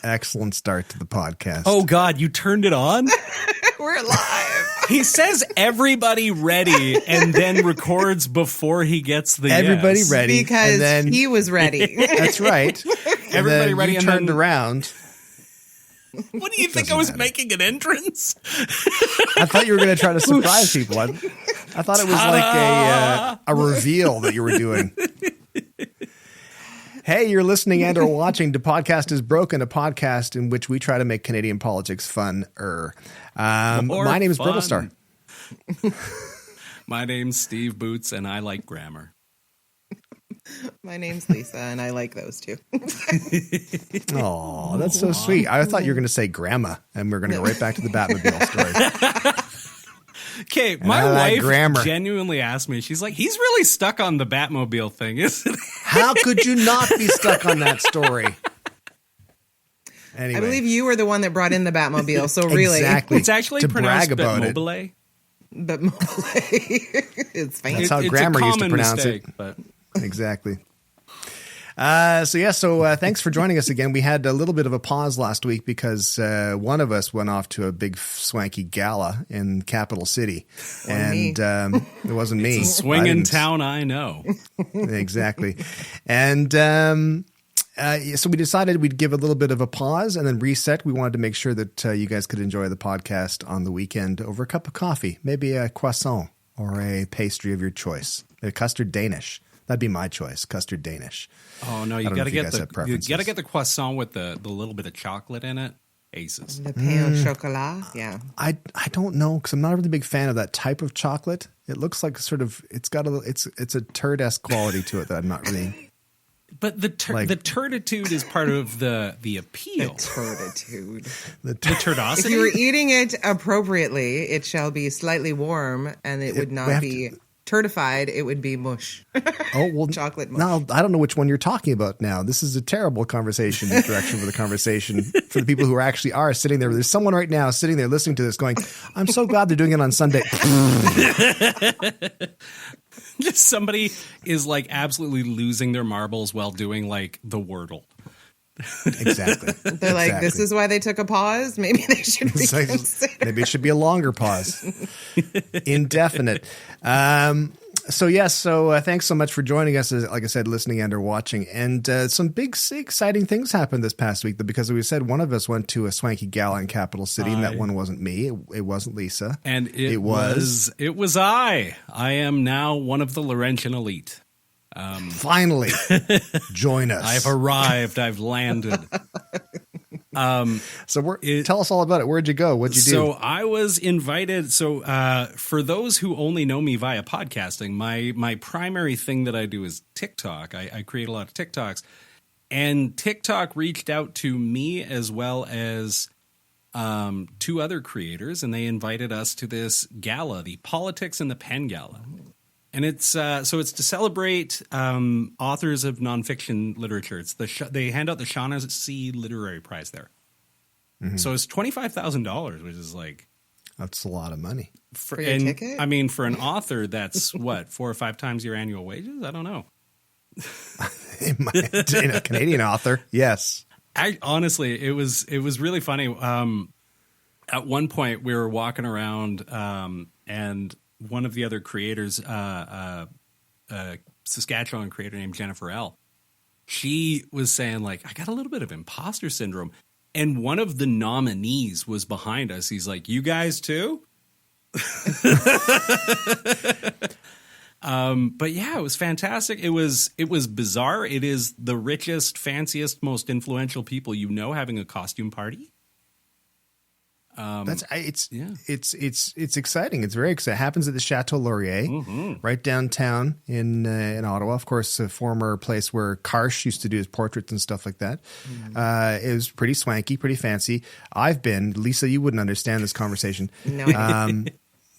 Excellent start to the podcast. Oh, God, you turned it on? We're live. He says everybody ready and then records before he gets the everybody yes. ready. Because and then, he was ready. That's right. Everybody ready you and turned then around. What do you think? I was making an entrance? I thought you were going to try to surprise people. I thought it was like a reveal that you were doing. Hey, you're listening and or watching to Podcast is Broken, a podcast in which we try to make Canadian politics fun-er. My name is Brittlestar. My name's Steve Boots, and I like grammar. My name's Lisa, and I like those too. Oh, that's so sweet. I thought you were going to say grandma, and we're going to go right back to the Batmobile story. Okay, my wife genuinely asked me, she's like, he's really stuck on the Batmobile thing, isn't he? How could you not be stuck on that story? Anyway. I believe you were the one that brought in the Batmobile, so really. Exactly. It's actually to pronounced brag about Batmobile. But it's fancy. That's how grammar used to pronounce mistake, it. But. Exactly. So thanks for joining us again. We had a little bit of a pause last week because one of us went off to a big swanky gala in Capital City, and it wasn't me. It's a swinging town, I know. Exactly, and so we decided we'd give a little bit of a pause and then reset. We wanted to make sure that you guys could enjoy the podcast on the weekend over a cup of coffee, maybe a croissant or a pastry of your choice, a custard Danish. That'd be my choice, custard Danish. Oh no, you gotta get the croissant with the little bit of chocolate in it. Aces. The pain au chocolat, yeah. I don't know because I'm not a really big fan of that type of chocolate. It looks like sort of it's a turd-esque quality to it that I'm not really. But the turtitude is part of the appeal. The turtitude. The turdosity. If you were eating it appropriately, it shall be slightly warm, and it would not be. Turdified, it would be mush. Oh, well, chocolate mush. No, I don't know which one you're talking about now. This is a terrible conversation direction for the conversation for the people who actually are sitting there. There's someone right now sitting there listening to this going, I'm so glad they're doing it on Sunday. Somebody is like absolutely losing their marbles while doing like the Wordle. Exactly. They're like, this is why they took a pause. Maybe they should reconsider. Maybe it should be a longer pause. Indefinite. So thanks so much for joining us, like I said, listening and or watching. And some big, exciting things happened this past week, because we said one of us went to a swanky gala in Capital City, and that one wasn't me. It wasn't Lisa. And it was I. I am now one of the Laurentian elite. Finally, join us. I've arrived. I've landed. Tell us all about it. Where'd you go? What'd you do? So I was invited. So for those who only know me via podcasting, my primary thing that I do is TikTok. I create a lot of TikToks, and TikTok reached out to me as well as two other creators, and they invited us to this gala, the Politics in the Pen Gala. And it's to celebrate authors of nonfiction literature. It's they hand out the Shaughnessy Literary Prize there. Mm-hmm. So it's $25,000, which is like that's a lot of money for your ticket. I mean, for an author, that's what 4 or 5 times your annual wages. I don't know. In a Canadian author, yes. Honestly, it was really funny. At one point, we were walking around and. One of the other creators, Saskatchewan creator named Jennifer L., she was saying, like, I got a little bit of imposter syndrome. And one of the nominees was behind us. He's like, you guys too? But yeah, it was fantastic. It was bizarre. It is the richest, fanciest, most influential people you know having a costume party. It's exciting. It's very exciting. It happens at the Chateau Laurier, right downtown in Ottawa. Of course, a former place where Karsh used to do his portraits and stuff like that. It was pretty swanky, pretty fancy. I've been. Lisa, you wouldn't understand this conversation. No.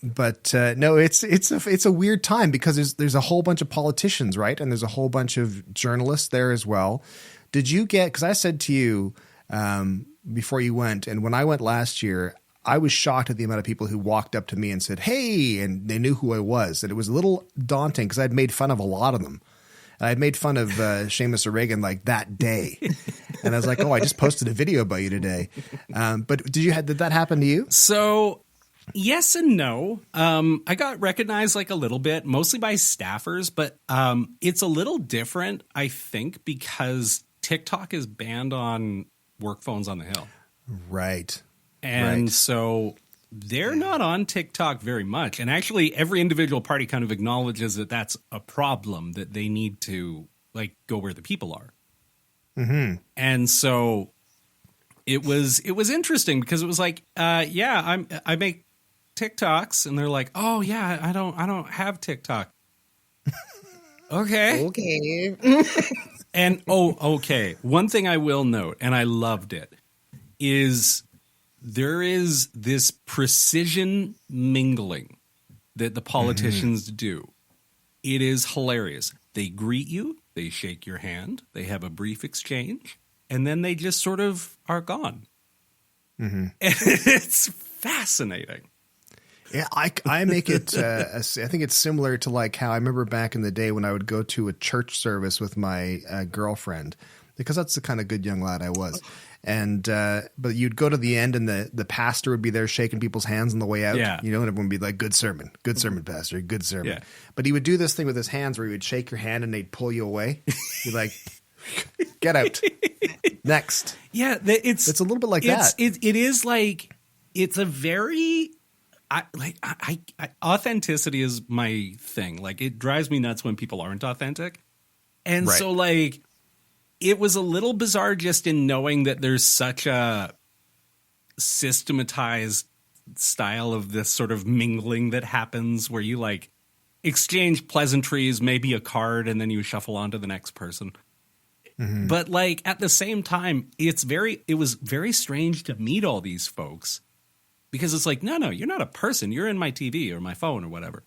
But no, it's a weird time because there's a whole bunch of politicians, right? And there's a whole bunch of journalists there as well. Did you get? Because I said to you. Before you went, and when I went last year, I was shocked at the amount of people who walked up to me and said, hey, and they knew who I was. And it was a little daunting because I'd made fun of a lot of them. I had made fun of Seamus O'Regan like that day. And I was like, oh, I just posted a video about you today. But did that happen to you? So yes and no. I got recognized like a little bit, mostly by staffers, but it's a little different, I think, because TikTok is banned on work phones on the Hill. Right. And so they're not on TikTok very much. And actually, every individual party kind of acknowledges that that's a problem, that they need to like go where the people are. Mm-hmm. And so it was interesting because it was like, I make TikToks, and they're like, oh yeah, I don't have TikTok. Okay. And okay. One thing I will note, and I loved it, is there is this precision mingling that the politicians do. It is hilarious. They greet you, they shake your hand, they have a brief exchange, and then they just sort of are gone. Mm-hmm. And it's fascinating. Yeah, I make it, I think it's similar to like how I remember back in the day when I would go to a church service with my girlfriend, because that's the kind of good young lad I was. And but you'd go to the end, and the pastor would be there shaking people's hands on the way out. Yeah. You know, and everyone would be like, good sermon, pastor, good sermon. Yeah. But he would do this thing with his hands where he would shake your hand and they'd pull you away. You're like, get out. Next. Yeah, it's a little bit like that. It is like, it's a very, authenticity is my thing. Like, it drives me nuts when people aren't authentic. And so like, it was a little bizarre just in knowing that there's such a systematized style of this sort of mingling that happens where you like exchange pleasantries, maybe a card, and then you shuffle on to the next person. Mm-hmm. But like at the same time, it was very strange to meet all these folks, because it's like, no, you're not a person. You're in my TV or my phone or whatever.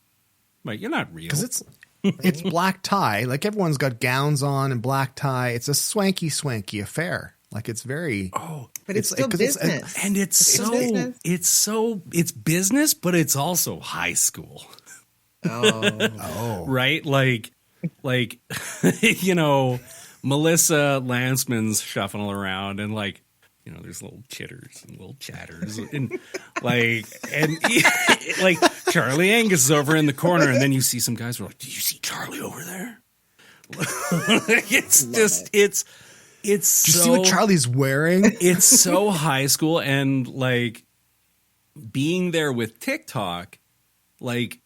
Like, you're not real. Because it's black tie. Like, everyone's got gowns on and black tie. It's a swanky affair. Like, it's very. Oh, but it's still business. It's business, but it's also high school. Oh. Right? Like, you know, Melissa Lanceman's shuffling around, and like, you know, there's little chitters and little chatters, and like Charlie Angus is over in the corner, and then you see some guys who are like, "Did you see Charlie over there?" It's Do you see what Charlie's wearing? It's so high school, and like being there with TikTok, like,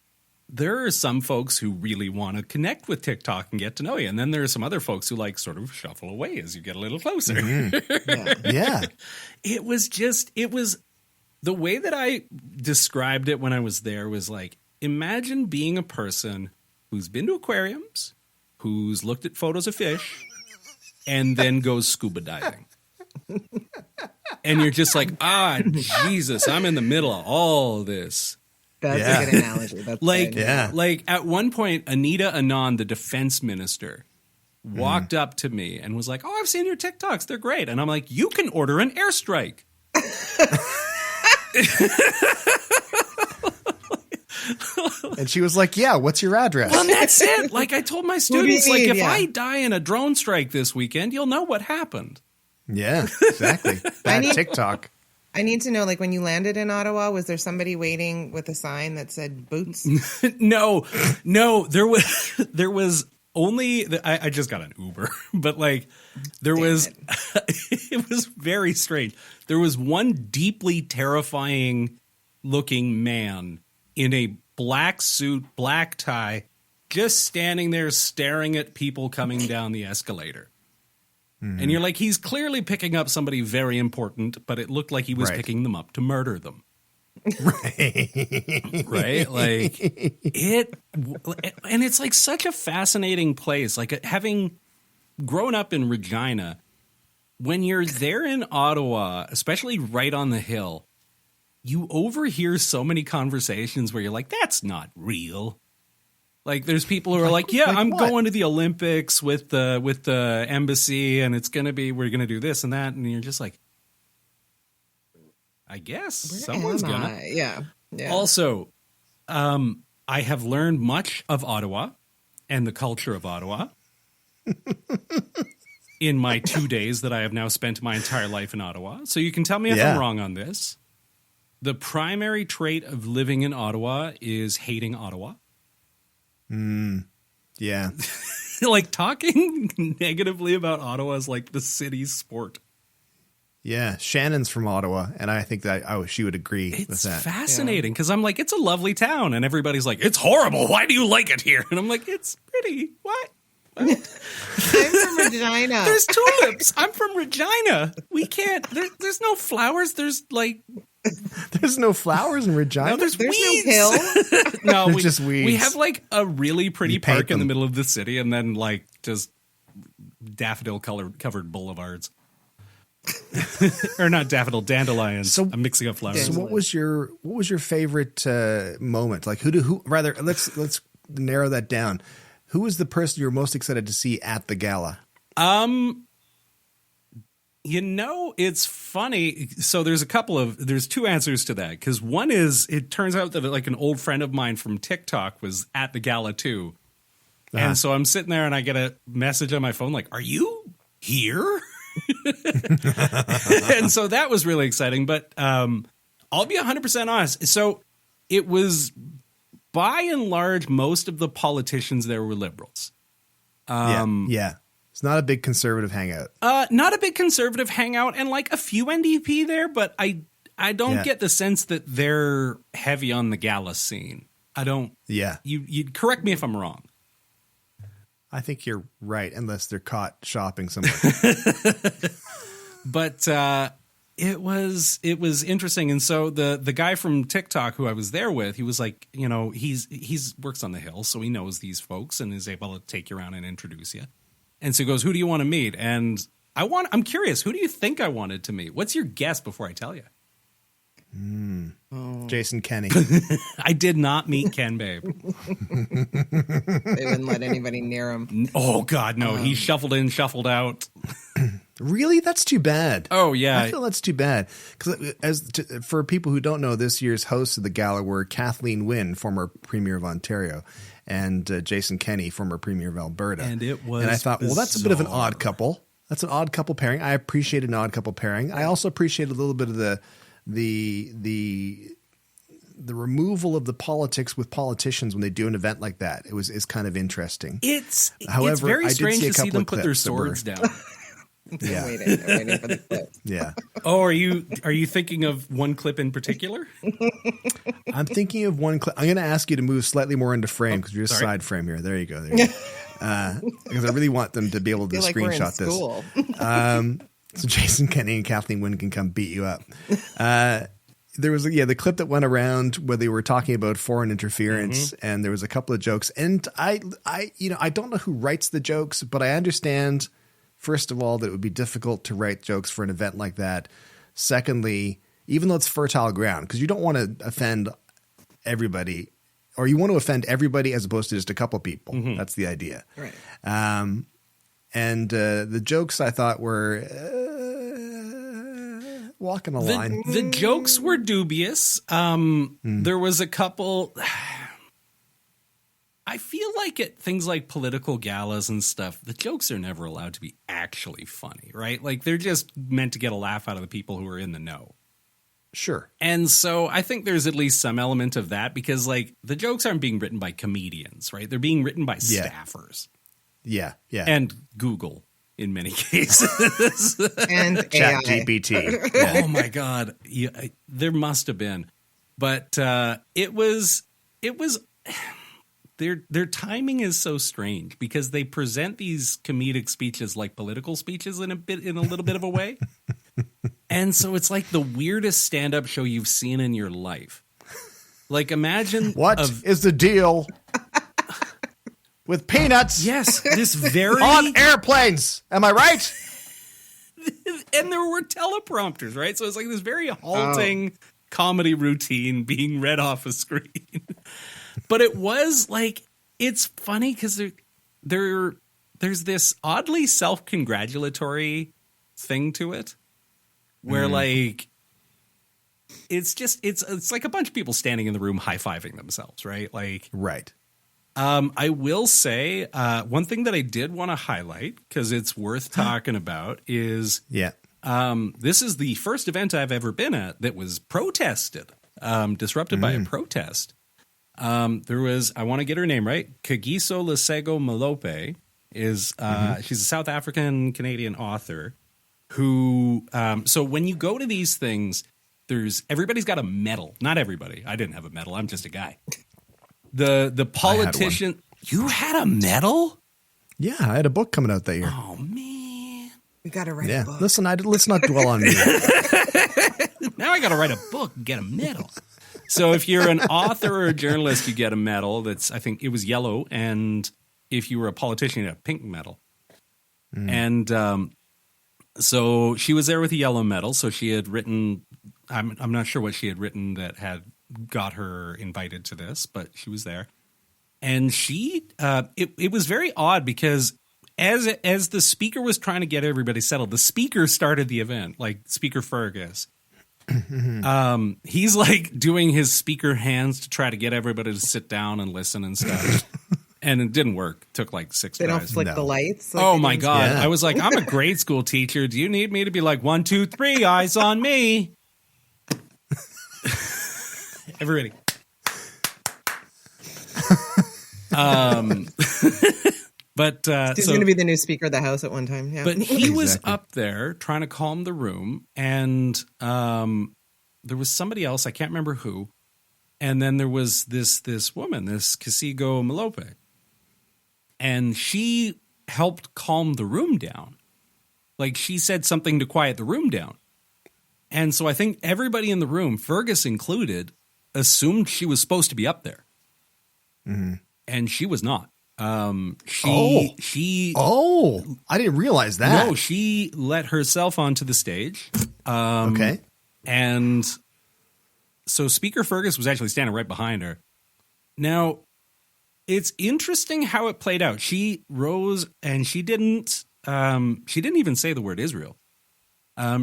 there are some folks who really want to connect with TikTok and get to know you. And then there are some other folks who like sort of shuffle away as you get a little closer. Mm-hmm. Yeah. It was the way that I described it when I was there was like, imagine being a person who's been to aquariums, who's looked at photos of fish, and then goes scuba diving. And you're just like, Jesus, I'm in the middle of all this. That's a good analogy. That's like, good. Like at one point, Anita Anand, the defense minister, walked up to me and was like, "Oh, I've seen your TikToks. They're great." And I'm like, "You can order an airstrike." And she was like, "Yeah, what's your address?" Well, that's it. Like, I told my students, like, if I die in a drone strike this weekend, you'll know what happened. Yeah, exactly. TikTok. I need to know, like, when you landed in Ottawa, was there somebody waiting with a sign that said boots? No, there was only, I just got an Uber, but like it was very strange. There was one deeply terrifying looking man in a black suit, black tie, just standing there staring at people coming down the escalator. Mm-hmm. And you're like, he's clearly picking up somebody very important, but it looked like he was picking them up to murder them. Right? Like, and it's like such a fascinating place. Like, having grown up in Regina, when you're there in Ottawa, especially right on the hill, you overhear so many conversations where you're like, that's not real. Like, there's people who are like, yeah, I'm going to the Olympics with the embassy, and we're gonna do this and that, and you're just like, I guess someone's gonna. Yeah. Also, I have learned much of Ottawa and the culture of Ottawa. in my 2 days that I have now spent my entire life in Ottawa. So you can tell me if I'm wrong on this. The primary trait of living in Ottawa is hating Ottawa. Yeah. Like talking negatively about Ottawa is like the city's sport. Yeah. Shannon's from Ottawa, and I think that she would agree with that. It's fascinating because I'm like, it's a lovely town, and everybody's like, it's horrible. Why do you like it here? And I'm like, it's pretty. What? I'm from Regina. There's tulips. I'm from Regina. We can't. There's no flowers. There's like. There's no flowers in Regina. No, there's weeds. no hill. No, There's just weeds. We have like a really pretty park in the them. middle of the city, and then like just daffodil covered boulevards. Or not daffodil, dandelions. So- I'm mixing up flowers. So what was your favorite moment? Like let's narrow that down. Who was the person you were most excited to see at the gala? It's funny. So there's two answers to that. Because one is, it turns out that like an old friend of mine from TikTok was at the gala too. Uh-huh. And so I'm sitting there and I get a message on my phone like, are you here? And so that was really exciting. But I'll be 100% honest. So it was, by and large, most of the politicians there were liberals. Yeah. It's not a big conservative hangout. Not a big conservative hangout, and like a few NDP there, but I don't get the sense that they're heavy on the gala scene. I don't. Yeah. You correct me if I'm wrong. I think you're right, unless they're caught shopping somewhere. But it was interesting, and so the guy from TikTok who I was there with, he was like, he's works on the Hill, so he knows these folks and is able to take you around and introduce you. And so he goes, who do you want to meet? And I'm curious, who do you think I wanted to meet? What's your guess before I tell you? Jason Kenney. I did not meet Ken Babe. They wouldn't let anybody near him. Oh, God, no. He shuffled in, shuffled out. Really? That's too bad. Oh, yeah. I feel that's too bad. Because for people who don't know, this year's hosts of the gala were Kathleen Wynne, former Premier of Ontario, and Jason Kenney, former Premier of Alberta. And it was And I thought, well, that's a bit of an bizarre. odd couple. That's an odd couple pairing. I appreciate an odd couple pairing. I also appreciate a little bit of the removal of the politics with politicians when they do an event like that. Is kind of interesting. It's However, very I did strange see a to see couple them of put their clips that were- swords down. Yeah. I'm waiting for the clip. Yeah. Oh, are you thinking of one clip in particular? I'm thinking of one clip. I'm going to ask you to move slightly more into frame because you're a sorry. side frame here. There you go. Because I really want them to be able to I feel like we're in screenshot this. school. So Jason Kenney and Kathleen Wynne can come beat you up. There was the clip that went around where they were talking about foreign interference, and there was a couple of jokes. And I don't know who writes the jokes, but I understand, first of all, that it would be difficult to write jokes for an event like that. Secondly, even though it's fertile ground, because you don't want to offend everybody, or you want to offend everybody as opposed to just a couple people. That's the idea. Right. And the jokes I thought were walking a line. The jokes were dubious. There was a couple. I feel like at things like political galas and stuff, the jokes are never allowed to be actually funny, right? Like they're just meant to get a laugh out of the people who are in the know. Sure. And so I think there's at least some element of that because like the jokes aren't being written by comedians, right? They're being written by staffers. Yeah. And Google in many cases. And Chat AI. GPT. Oh my God. Yeah, there must have been. But it was their timing is so strange because they present these comedic speeches like political speeches in a little bit of a way. And so it's like the weirdest stand-up show you've seen in your life. Like imagine What is the deal with peanuts? Yes, this very On airplanes. Am I right? and there were teleprompters, right? So it's like this very halting comedy routine being read off a screen. But it was like, it's funny because there's this oddly self-congratulatory thing to it where like, it's like a bunch of people standing in the room high-fiving themselves, right? Like, Right. I will say one thing that I did want to highlight, because it's worth talking about, is this is the first event I've ever been at that was protested, disrupted by a protest. There was, I want to get her name right, Kagiso Lesego Malope is she's a South African Canadian author who so when you go to these things, everybody's got a medal. Not everybody. I didn't have a medal. I'm just a guy. The politician. You had a medal? Yeah, I had a book coming out that year. Oh man, we got to write a book. Listen, let's not dwell on me. Now I got to write a book and get a medal. So if you're an author or a journalist, you get a medal. I think it was yellow, and if you were a politician, you had a pink medal. And so she was there with a yellow medal. So she had written. I'm not sure what she had written that had got her invited to this, but she was there. And she, it was very odd because as the speaker was trying to get everybody settled, the speaker started the event, like Speaker Fergus. He's like doing his speaker hands to try to get everybody to sit down and listen and stuff. And it didn't work. It took like 6 They tries. don't flick the lights. Like oh my God. Yeah. I was like, I'm a grade school teacher. Do you need me to be like 1, 2, 3, eyes on me? Everybody. But he's going to be the new Speaker of the House at one time. Yeah. But he was up there trying to calm the room, and there was somebody else, I can't remember who, and then there was this woman, this Kasigo Malope, and she helped calm the room down. Like she said something to quiet the room down. And so I think everybody in the room, Fergus included, assumed she was supposed to be up there. And she was not. I didn't realize that. No, she let herself onto the stage. Okay. And so Speaker Fergus was actually standing right behind her. Now, it's interesting how it played out. She rose and she didn't even say the word Israel.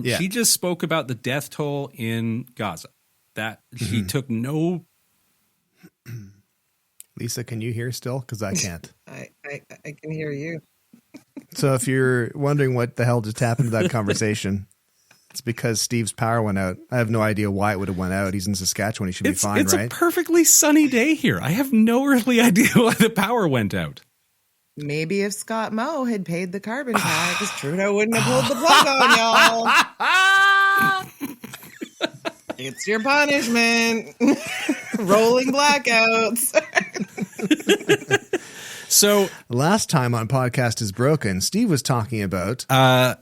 She just spoke about the death toll in Gaza. That she took no. Lisa, can you hear still? Because I can't. I can hear you. So if you're wondering what the hell just happened to that conversation, it's because Steve's power went out. I have no idea why it would have went out. He's in Saskatchewan. He should be fine, right? It's a perfectly sunny day here. I have no earthly idea why the power went out. Maybe if Scott Moe had paid the carbon tax, Trudeau wouldn't have pulled the plug on y'all. It's your punishment. Rolling blackouts. So last time on Podcast is Broken, Steve was talking about I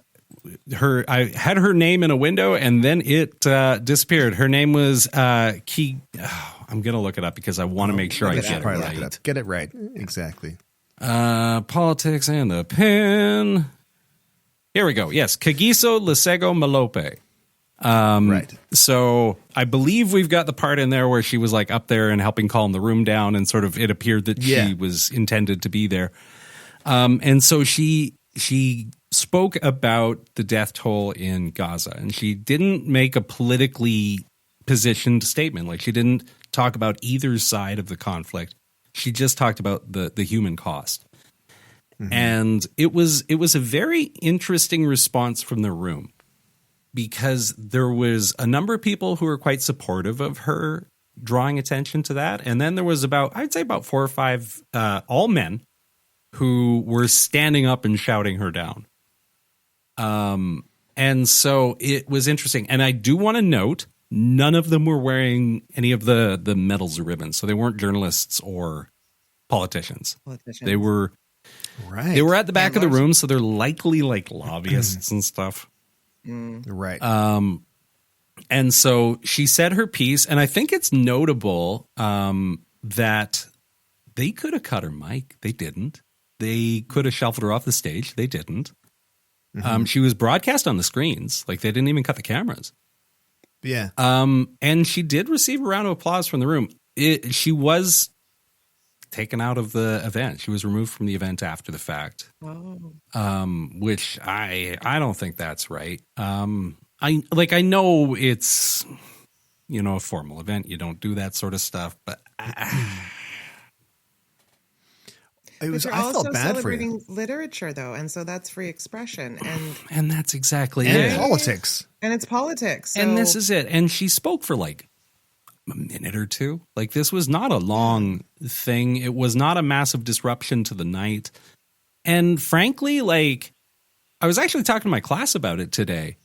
had her name in a window and then it disappeared. Her name was Key. Oh, I'm gonna look it up because I want to make sure I get it right. Get it right. Exactly. Politics and the pen. Here we go. Yes, Kagiso Lesego Malope. Right. So I believe we've got the part in there where she was like up there and helping calm the room down, and sort of it appeared that she was intended to be there. And so she spoke about the death toll in Gaza, and she didn't make a politically positioned statement. Like she didn't talk about either side of the conflict. She just talked about the human cost. And it was a very interesting response from the room, because there was a number of people who were quite supportive of her drawing attention to that. And then there was I'd say about 4 or 5, all men who were standing up and shouting her down. And so it was interesting. And I do want to note, none of them were wearing any of the medals or ribbons. So they weren't journalists or politicians. They were They were at the back of the room, so they're likely like lobbyists and stuff. Right. And so she said her piece, and I think it's notable that they could have cut her mic. They didn't. They could have shuffled her off the stage. They didn't. She was broadcast on the screens. Like, they didn't even cut the cameras. Yeah. And she did receive a round of applause from the room. She was taken out of the event. She was removed from the event after the fact. Which I don't think that's right. I know it's, a formal event. You don't do that sort of stuff, but was. You're I also felt bad for celebrating you. literature, though, and so that's free expression, And that's exactly And it. politics. And it's politics. And so- this is it. And she spoke for like a minute or two. Like this was not a long thing. It was not a massive disruption to the night. And frankly, like I was actually talking to my class about it today.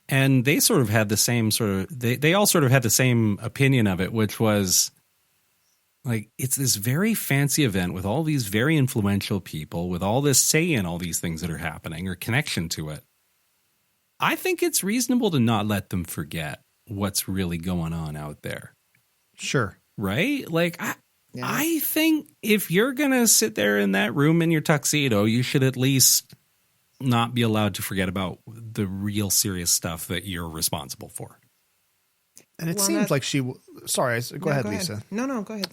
And they sort of had the same they all sort of had the same opinion of it, which was like, it's this very fancy event with all these very influential people, with all this say in all these things that are happening or connection to it. I think it's reasonable to not let them forget what's really going on out there. Sure. Right? Like, I think if you're going to sit there in that room in your tuxedo, you should at least not be allowed to forget about the real serious stuff that you're responsible for. And it seems like she. Sorry, go ahead, go Lisa. ahead. No, go ahead.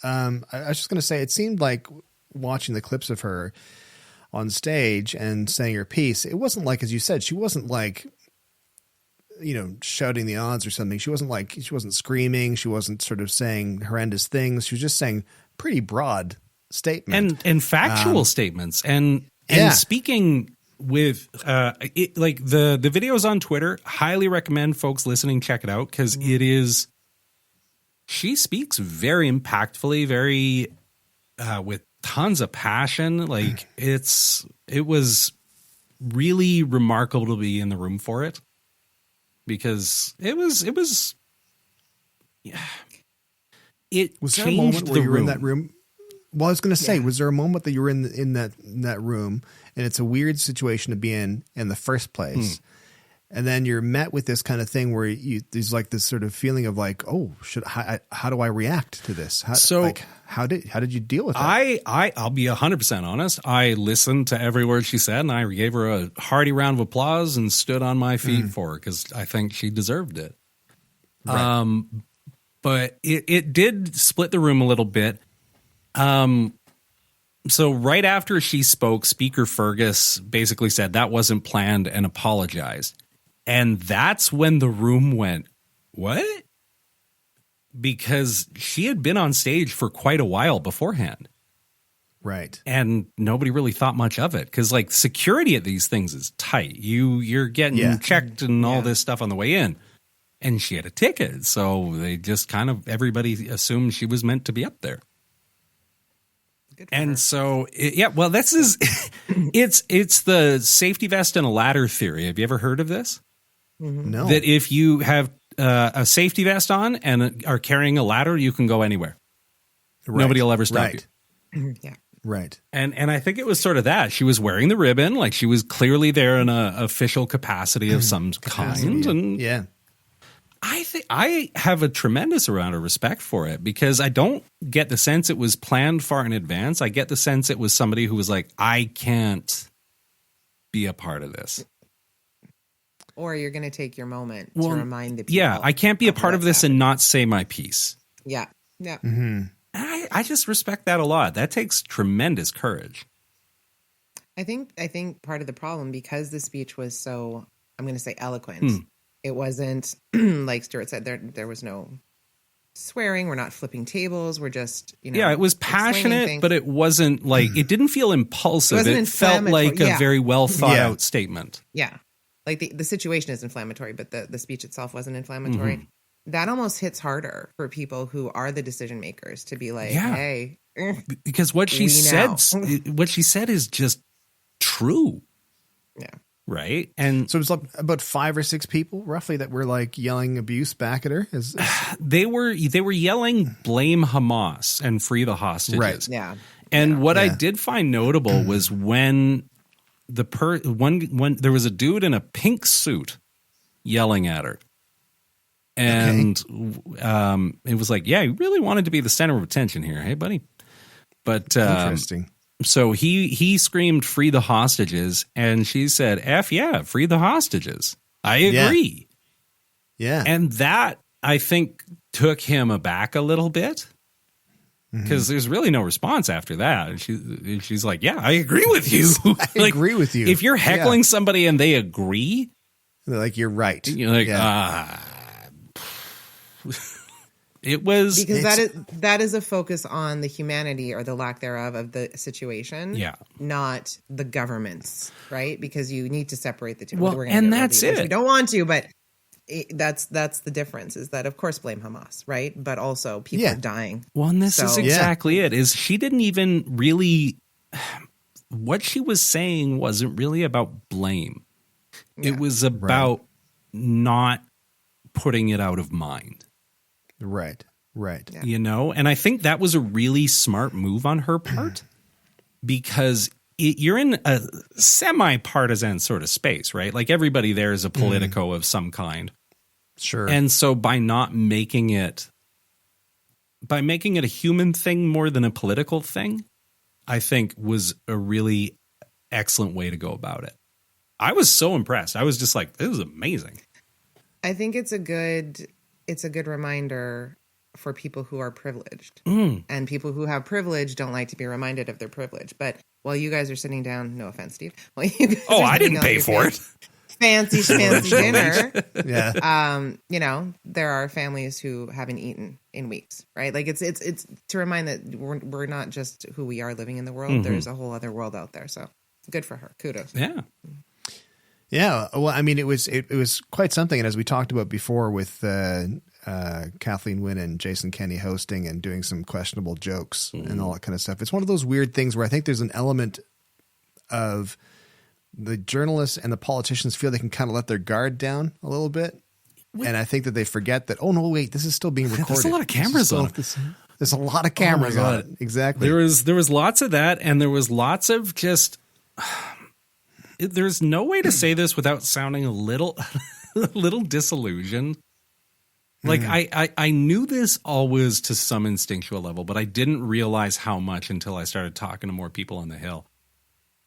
I was just going to say, it seemed like watching the clips of her on stage and saying her piece, it wasn't like, as you said, she wasn't like, shouting the odds or something. She wasn't screaming. She wasn't sort of saying horrendous things. She was just saying pretty broad statements. And factual statements. And speaking with like the videos on Twitter, highly recommend folks listening check it out, because it is, she speaks very impactfully, very with tons of passion. Like it was really remarkable to be in the room for it, because it was was there a moment where you were in that room? Well, I was going to say, was there a moment that you were in that room and it's a weird situation to be in the first place? And then you're met with this kind of thing where there's like this sort of feeling of like, oh, how do I react to this? How did you deal with that? I'll be 100% honest. I listened to every word she said, and I gave her a hearty round of applause and stood on my feet for her, because I think she deserved it. Right. But it did split the room a little bit. So right after she spoke, Speaker Fergus basically said that wasn't planned and apologized. And that's when the room went, what? Because she had been on stage for quite a while beforehand. Right. And nobody really thought much of it, because like security at these things is tight. You're getting checked and all this stuff on the way in. And she had a ticket. So they just kind of, everybody assumed she was meant to be up there. And so, this is, it's the safety vest and a ladder theory. Have you ever heard of this? No. That if you have a safety vest on and are carrying a ladder, you can go anywhere. Right. Nobody will ever stop you. Yeah. Right. And I think it was sort of that. She was wearing the ribbon, like she was clearly there in an official capacity of some kind. And I have a tremendous amount of respect for it, because I don't get the sense it was planned far in advance. I get the sense it was somebody who was like, I can't be a part of this. Or you're going to take your moment to remind the people. Yeah, I can't be a part of this and not say my piece. Yeah. Yeah. Mm-hmm. I just respect that a lot. That takes tremendous courage. I think part of the problem, because the speech was so, I'm going to say, eloquent, it wasn't like Stuart said, there was no swearing. We're not flipping tables. We're just, it was passionate, but it wasn't like, it didn't feel impulsive. It felt like a very well thought out statement. Yeah. Like the situation is inflammatory, but the speech itself wasn't inflammatory. Mm-hmm. That almost hits harder for people who are the decision makers to be like, hey, because what she said is just true. Yeah. Right. And so it was like about 5 or 6 people roughly that were like yelling abuse back at her. They were yelling blame Hamas and free the hostages. Right. Yeah. And what I did find notable was when when there was a dude in a pink suit yelling at her. And it was like, you really wanted to be the center of attention here. Hey, buddy. But interesting. So he screamed, free the hostages. And she said, F yeah, free the hostages. I agree. Yeah. And that, I think, took him aback a little bit. Because there's really no response after that. And she's like, yeah, I agree with you. I agree with you. If you're heckling somebody and they agree. They're like, you're right. You're like, It was because that is a focus on the humanity or the lack thereof of the situation, not the government's, right? Because you need to separate the two. Well, and that's it. We don't want to, but that's the difference. Is that of course blame Hamas, right? But also people are dying. Well, and this is exactly it. Is she didn't even really. What she was saying wasn't really about blame. Yeah. It was about not putting it out of mind. Right. Yeah. You know, and I think that was a really smart move on her part because you're in a semi-partisan sort of space, right? Like everybody there is a politico of some kind. Sure. And so by making it a human thing more than a political thing, I think was a really excellent way to go about it. I was so impressed. I was just like, this is amazing. I think it's a good reminder for people who are privileged. And people who have privilege don't like to be reminded of their privilege. But while you guys are sitting down, no offense, Steve. I didn't pay for it. Fancy dinner. Yeah. You know, there are families who haven't eaten in weeks, right? Like it's to remind that we're not just who we are living in the world. Mm-hmm. There's a whole other world out there. So good for her. Kudos. Yeah. Yeah. Well, I mean, it was quite something. And as we talked about before with Kathleen Wynne and Jason Kenney hosting and doing some questionable jokes and all that kind of stuff, it's one of those weird things where I think there's an element of the journalists and the politicians feel they can kind of let their guard down a little bit. And I think that they forget that, oh, no, wait, this is still being recorded. There's a lot of cameras on it. There's a lot of cameras on it. Exactly. There was lots of that. And there was lots of just... There's no way to say this without sounding a little disillusioned. Like I knew this always to some instinctual level, but I didn't realize how much until I started talking to more people on the Hill.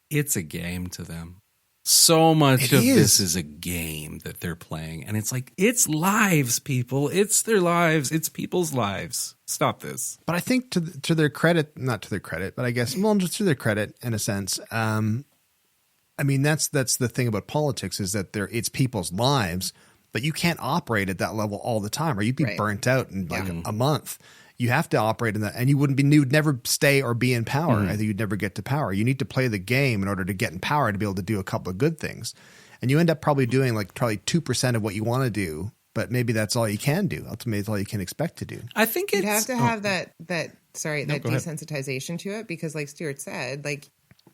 It's a game to them. So much of this is a game that they're playing. And it's like, it's lives, people. It's their lives. It's people's lives. Stop this. But I think to their credit, not to their credit, but I guess, well, just to their credit in a sense, I mean, that's the thing about politics is that it's people's lives, but you can't operate at that level all the time or you'd be burnt out in like a month. You have to operate in that, and you'd never stay or be in power. I think you'd never get to power. You need to play the game in order to get in power to be able to do a couple of good things. And you end up probably doing like probably 2% of what you want to do, but maybe that's all you can do. Ultimately, it's all you can expect to do. I think you have to have that desensitization to it because like Stuart said, like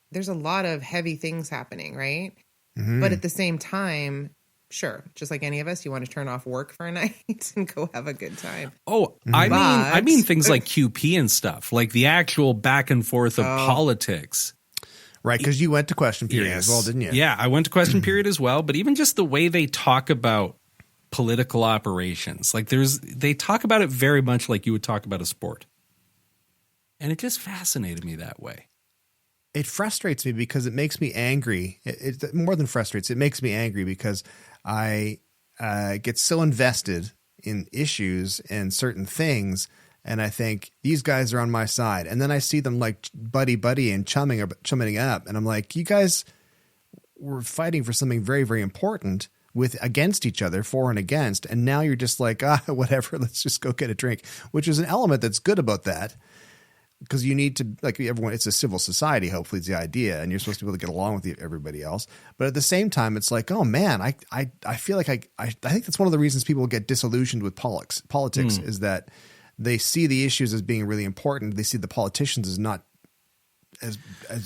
there's a lot of heavy things happening, right? Mm-hmm. But at the same time, sure, just like any of us, you want to turn off work for a night and go have a good time. Oh, I mean things like QP and stuff, like the actual back and forth of politics. Right, because you went to question period as well, didn't you? Yeah, I went to question period as well, but even just the way they talk about political operations, like they talk about it very much like you would talk about a sport. And it just fascinated me that way. It frustrates me because it makes me angry. It more than frustrates, it makes me angry because I get so invested in issues and certain things, and I think these guys are on my side. And then I see them like buddy and chumming up, and I'm like, you guys were fighting for something very, very important against each other, for and against, and now you're just like, whatever, let's just go get a drink, which is an element that's good about that. Because you need to, like everyone, it's a civil society, hopefully is the idea, and you're supposed to be able to get along with everybody else. But at the same time, it's like, oh man, I feel like I think that's one of the reasons people get disillusioned with politics is that they see the issues as being really important. They see the politicians as not as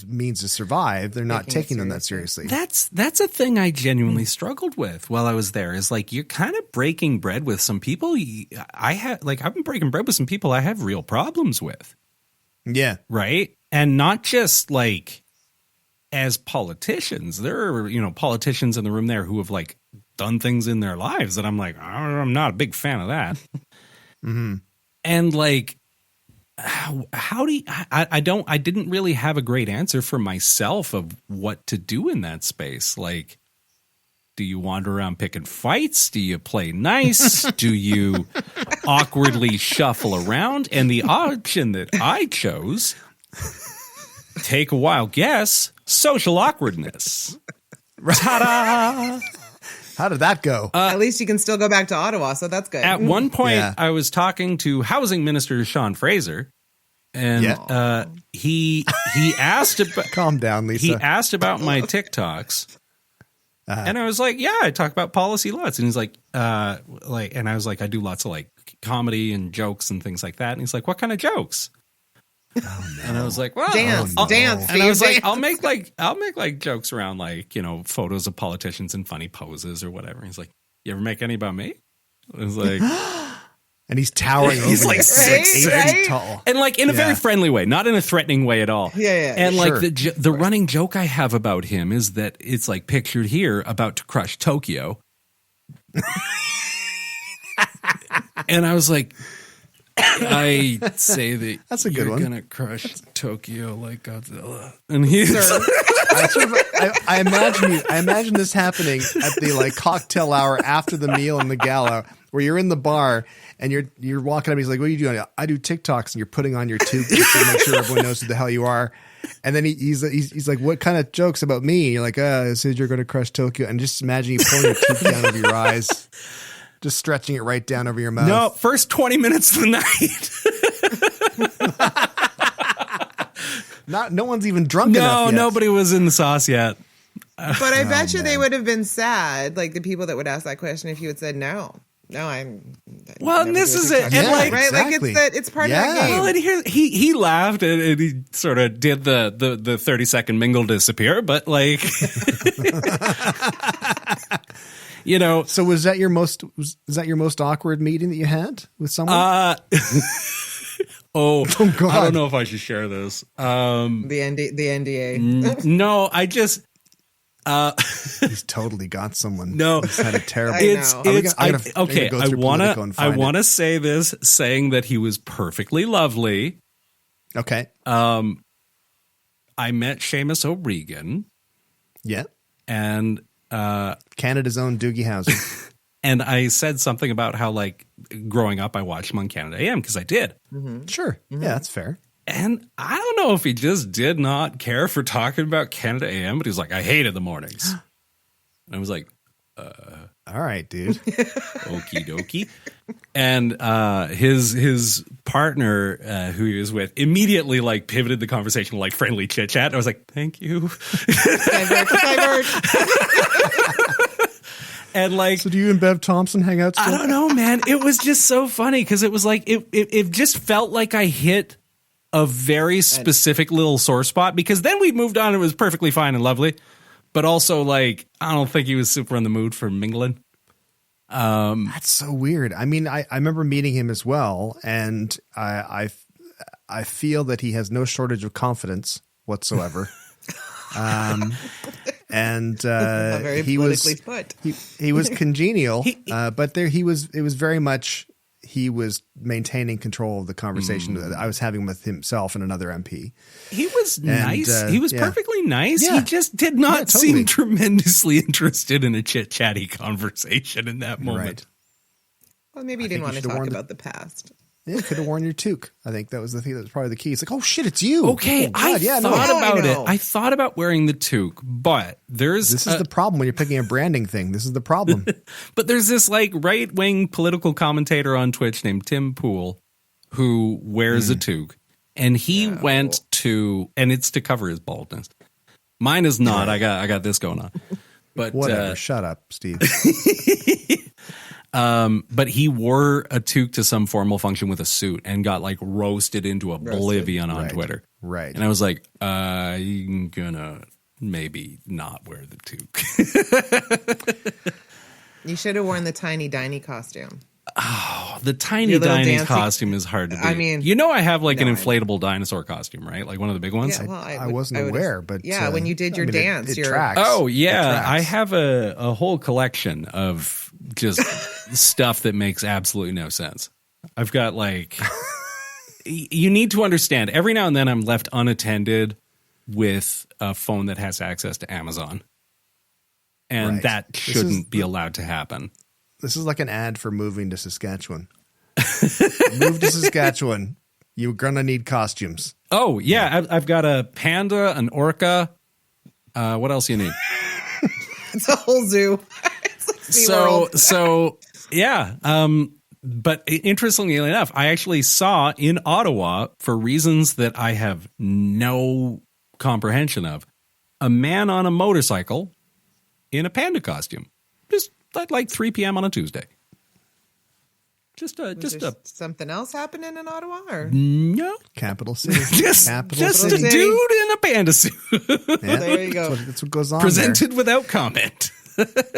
means to survive. They're not taking them that seriously. That's a thing I genuinely struggled with while I was there. Is like you're kind of breaking bread with some people. I've been breaking bread with some people I have real problems with. Yeah. Right. And not just like as politicians. There are, politicians in the room there who have like done things in their lives that I'm like, I'm not a big fan of that. Mm-hmm. And like, how do you, I didn't really have a great answer for myself of what to do in that space. Like, do you wander around picking fights? Do you play nice? Do you awkwardly shuffle around? And the option that I chose, take a wild guess, social awkwardness. Ta-da! How did that go? At least you can still go back to Ottawa, so that's good. At one point, Yeah. I was talking to Housing Minister Sean Fraser, and he asked about, Calm down, Lisa. he asked about my TikToks. And I was like, yeah, I talk about policy lots. And he's like, and I was like, I do lots of like comedy and jokes and things like that. And he's like, what kind of jokes? Oh, no. And I was like, well, dance. And I was like, I'll make like jokes around like, photos of politicians in funny poses or whatever. And he's like, you ever make any about me? I was like, and he's towering over he's like you. 6'8" feet tall. And like in a very friendly way, not in a threatening way at all. Yeah. And like Sure. the running joke I have about him is that it's like pictured here about to crush Tokyo. And I was like, I say that That's a good you're one. gonna crush Tokyo like Godzilla. And he's I imagine this happening at the like cocktail hour after the meal and the gala, where you're in the bar and you're walking up. He's like, "What are you doing?" I do TikToks, and you're putting on your tube just to make sure everyone knows who the hell you are. And then he's like, "What kind of jokes about me?" And you're like, "It says you're going to crush Tokyo." And just imagine you pulling your tube down over your eyes, just stretching it right down over your mouth. no, first 20 minutes of the night. No one's even drunk enough yet. Nobody was in the sauce yet. But I bet you they would have been sad, like the people that would ask that question, if you had said no. No, I'm. Well, and this is it. And Yeah, like, right, exactly. like it's part of that game. well, and here he laughed and he sort of did the 30-second mingle disappear, but like, So was that your most awkward meeting that you had with someone? Oh God. I don't know if I should share this. The NDA. No, I just. He's totally got someone. No, he's had a terrible. I want to say this, saying that he was perfectly lovely. Okay. I met Seamus O'Regan. Yeah. And Canada's own Doogie Howser. and I said something about how like growing up I watched him on Canada AM because I did. Mm-hmm. Sure. Mm-hmm. Yeah, that's fair. And I don't know if he just did not care for talking about Canada AM, but he was like, I hated the mornings. And I was like, all right, dude. okie dokie. And his partner, who he was with, immediately like pivoted the conversation to like friendly chit chat. I was like, thank you. Divert. And like, So do you and Bev Thompson hang out still? I don't know, man. It was just so funny because it was like it just felt like I hit a very specific little sore spot, because then we moved on. It was perfectly fine and lovely, but also like I don't think he was super in the mood for mingling. That's so weird. I mean, I remember meeting him as well, and I feel that he has no shortage of confidence whatsoever. And very he politically was put. he was congenial, but it was very much he was maintaining control of the conversation that I was having with himself and another MP. He was nice. He was yeah. perfectly nice. Yeah. He just did not totally. seem tremendously interested in a chit-chatty conversation in that moment. Right. Well, maybe you didn't want to talk about the past. Yeah, could have worn your toque. I think that was the thing. That was probably the key. It's like, oh shit, it's you. Okay, oh, God, I thought No. about I it. know. I thought about wearing the toque, but This is the problem when you're picking a branding thing. This is the problem. but there's this like right-wing political commentator on Twitch named Tim Pool who wears a toque, and he went to, and it's to cover his baldness. Mine is not. I got this going on. But Whatever. Shut up, Steve. but he wore a toque to some formal function with a suit and got like roasted into oblivion on Right. Twitter. Right. And I was like, I'm gonna maybe not wear the toque. You should have worn the tiny Diney costume. The tiny Your little dining dancing- costume is hard to do. I mean, I have like an no, I- inflatable dinosaur costume, right? Like one of the big ones. Yeah, well, I wasn't would've- aware, but yeah, when you did your dance, it your tracks. Oh It yeah, tracks. I have a whole collection of just stuff that makes absolutely no sense. I've got like, you need to understand. Every now and then, I'm left unattended with a phone that has access to Amazon, and Right. that This shouldn't be allowed to happen. This is like an ad for moving to Saskatchewan. Move to Saskatchewan. You're gonna need costumes. Oh yeah, I've got a panda, an orca. What else you need? it's a whole zoo. It's like So yeah. But interestingly enough, I actually saw in Ottawa, for reasons that I have no comprehension of, a man on a motorcycle in a panda costume, just at like 3 p.m. on a Tuesday. Just something else happening in Ottawa, or no capital city, just a dude in a panda suit. Yeah, there you go. That's what goes on. Presented without comment.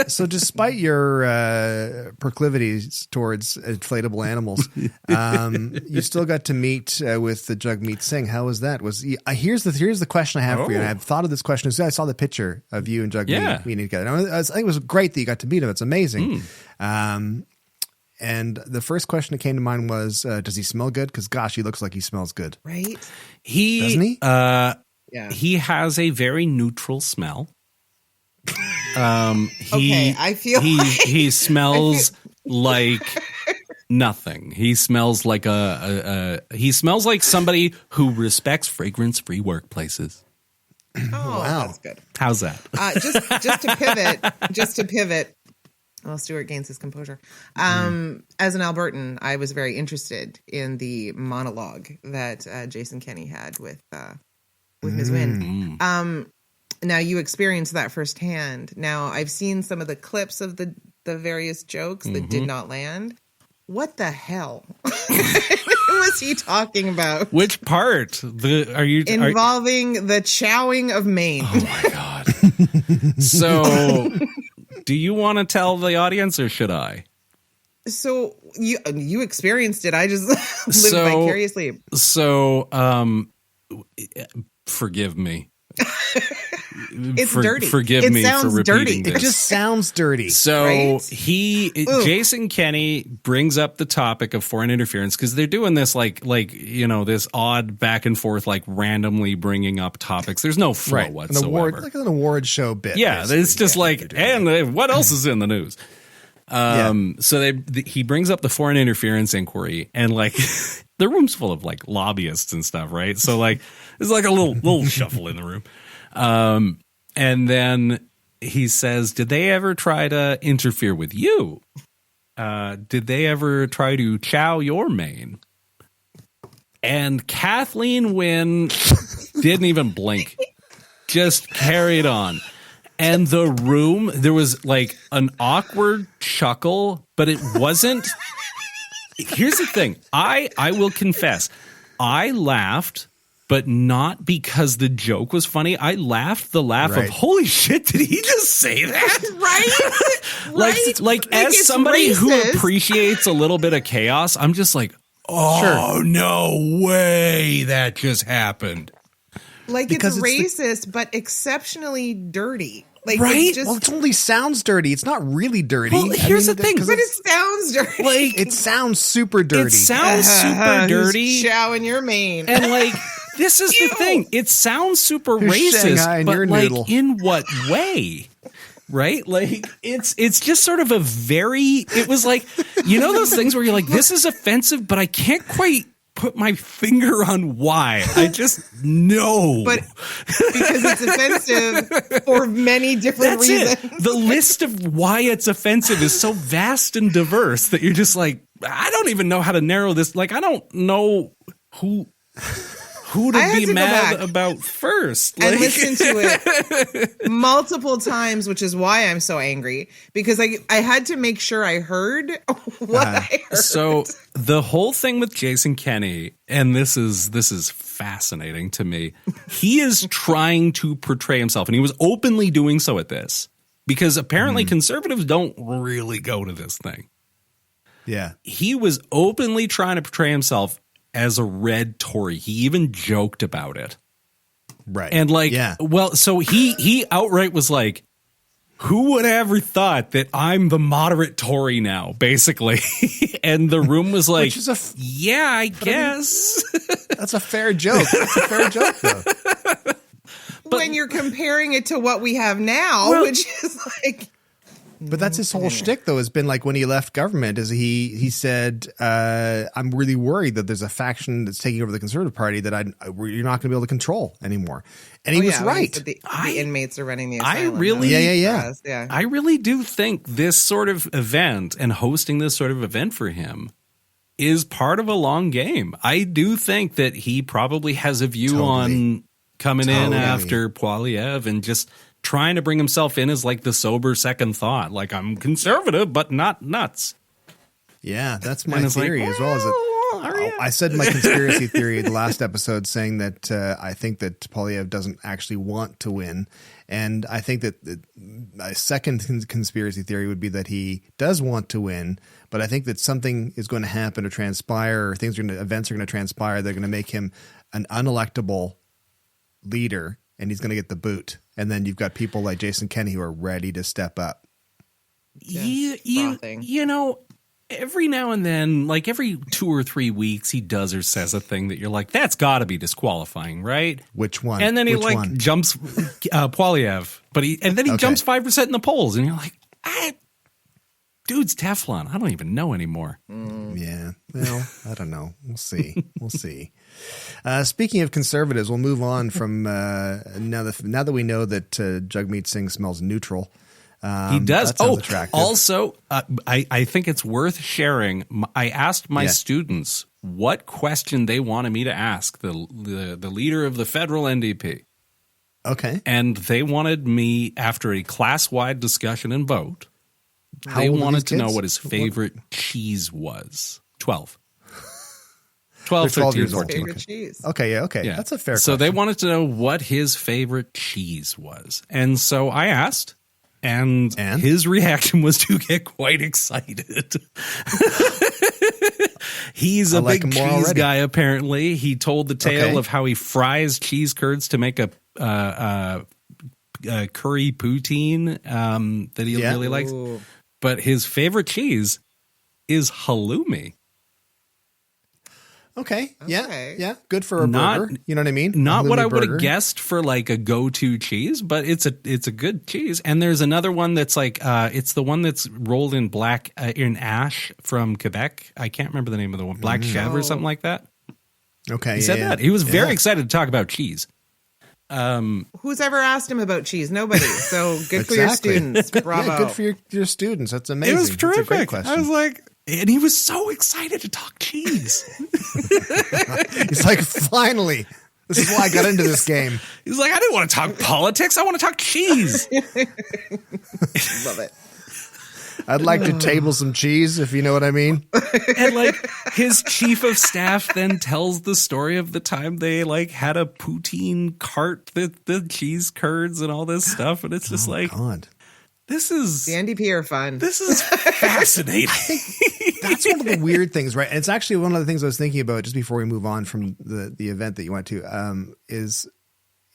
So, despite your proclivities towards inflatable animals, you still got to meet with the Jagmeet Singh. How was that? Here's the question I have for you. And I've thought of this question as soon as I saw the picture of you and Jagmeet meeting together. And I think it was great that you got to meet him. It's amazing. And the first question that came to mind was, does he smell good? Because gosh, he looks like he smells good. Right? Doesn't he? Yeah. He has a very neutral smell. I feel he smells like nothing. He smells like he smells like somebody who respects fragrance-free workplays. Oh, wow. That's good. How's that? Just to pivot. Well, Stuart gains his composure. As an Albertan, I was very interested in the monologue that Jason Kenney had with Ms. Wynn. Now, you experienced that firsthand. Now, I've seen some of the clips of the various jokes that did not land. What the hell was he talking about? Which part? Involving the chowing of Maine. Oh, my God. So... Do you want to tell the audience, or should I? So you experienced it. I just lived vicariously. So, forgive me. It's dirty. Forgive me for repeating this. It just sounds dirty. So right? Jason Kenney brings up the topic of foreign interference because they're doing this like this odd back and forth, like randomly bringing up topics. There's no flow whatsoever. Like an award show bit. Yeah, basically. It's just and what else is in the news? So he brings up the foreign interference inquiry, and like the room's full of like lobbyists and stuff, right? So like there's like a little shuffle in the room. And then he says, did they ever try to interfere with you? Did they ever try to chow your mane? And Kathleen Wynne didn't even blink, just carried on. And the room, there was like an awkward chuckle, but it wasn't. Here's the thing. I will confess, I laughed, but not because the joke was funny. I laughed the laugh of, holy shit, did he just say that? Right? Like as somebody who appreciates a little bit of chaos, I'm just like, no way that just happened. Like because it's racist, but exceptionally dirty. Like, right? Well, it only sounds dirty. It's not really dirty. Well, here's the thing. But it sounds dirty. Like, it sounds super dirty. It sounds super dirty. Chowing your mane. And like, this is the thing. It sounds super racist, but like, in what way? Right? Like, it's just sort of it was like, those things where you're like, this is offensive, but I can't quite put my finger on why. I just know. But because it's offensive for many different reasons. The list of why it's offensive is so vast and diverse that you're just like, I don't even know how to narrow this. Like, I don't know who to be mad about first. And listen to it multiple times, which is why I'm so angry, because I had to make sure I heard what I heard. So the whole thing with Jason Kenney, and this is fascinating to me, he is trying to portray himself, and he was openly doing so at this, because apparently conservatives don't really go to this thing. Yeah. He was openly trying to portray himself as a red Tory. He even joked about it. Right. And so he outright was like, who would have ever thought that I'm the moderate Tory now, basically? And the room was like, yeah, I guess. That's a fair joke. That's a fair joke, though. When you're comparing it to what we have now, which is like... But that's his whole shtick, though, has been like when he left government, is he said, I'm really worried that there's a faction that's taking over the Conservative Party that you're not going to be able to control anymore. And he was right. The inmates are running the asylum. I really do think this sort of event and hosting this sort of event for him is part of a long game. I do think that he probably has a view on coming in after Poilievre and just trying to bring himself in as like the sober second thought. Like, I'm conservative, but not nuts. Yeah, that's my theory as well. I said my conspiracy theory the last episode, saying that I think that Poilievre doesn't actually want to win. And I think that my second conspiracy theory would be that he does want to win, but I think that something is going to happen or transpire, or events are going to transpire. They're going to make him an unelectable leader, and he's going to get the boot. And then you've got people like Jason Kenney who are ready to step up. You know, every now and then, like every 2 or 3 weeks, he does or says a thing that you're like, that's got to be disqualifying, right? Which one? And then he jumps Poilievre, but he jumps 5% in the polls, and you're like, dude's Teflon. I don't even know anymore. Yeah, well, I don't know. We'll see. We'll see. Speaking of conservatives, we'll move on from now that we know that Jagmeet Singh smells neutral. He does. Attractive. Also, I think it's worth sharing. I asked my students what question they wanted me to ask the leader of the federal NDP. Okay. And they wanted me, after a class-wide discussion and vote, they wanted to know what his favorite cheese was. 12. 12, 13, 14. Favorite cheese. Okay, yeah. That's a fair question. So they wanted to know what his favorite cheese was. And so I asked, and his reaction was to get quite excited. He's a big cheese guy, apparently. He told the tale of how he fries cheese curds to make a curry poutine that he really likes. Ooh. But his favorite cheese is halloumi. Okay. Yeah. Good for a burger. You know what I mean? Not what I would have guessed for like a go-to cheese, but it's a good cheese. And there's another one that's like it's the one that's rolled in black in ash from Quebec. I can't remember the name of the one. Black Chev or something like that. Okay. He said that. He was very excited to talk about cheese. Who's ever asked him about cheese? Nobody. So good for your students. Bravo. Yeah, good for your students. That's amazing. It was terrific. That's a great question. I was like, and he was so excited to talk cheese. He's like, finally, this is why I got into this game. He's like, I didn't want to talk politics. I want to talk cheese. Love it. I'd like to table some cheese, if you know what I mean. And like his chief of staff then tells the story of the time they like had a poutine cart, the cheese curds and all this stuff. And it's just God. This is the NDP are fun. This is fascinating. That's one of the weird things, right? And it's actually one of the things I was thinking about just before we move on from the event that you went to, is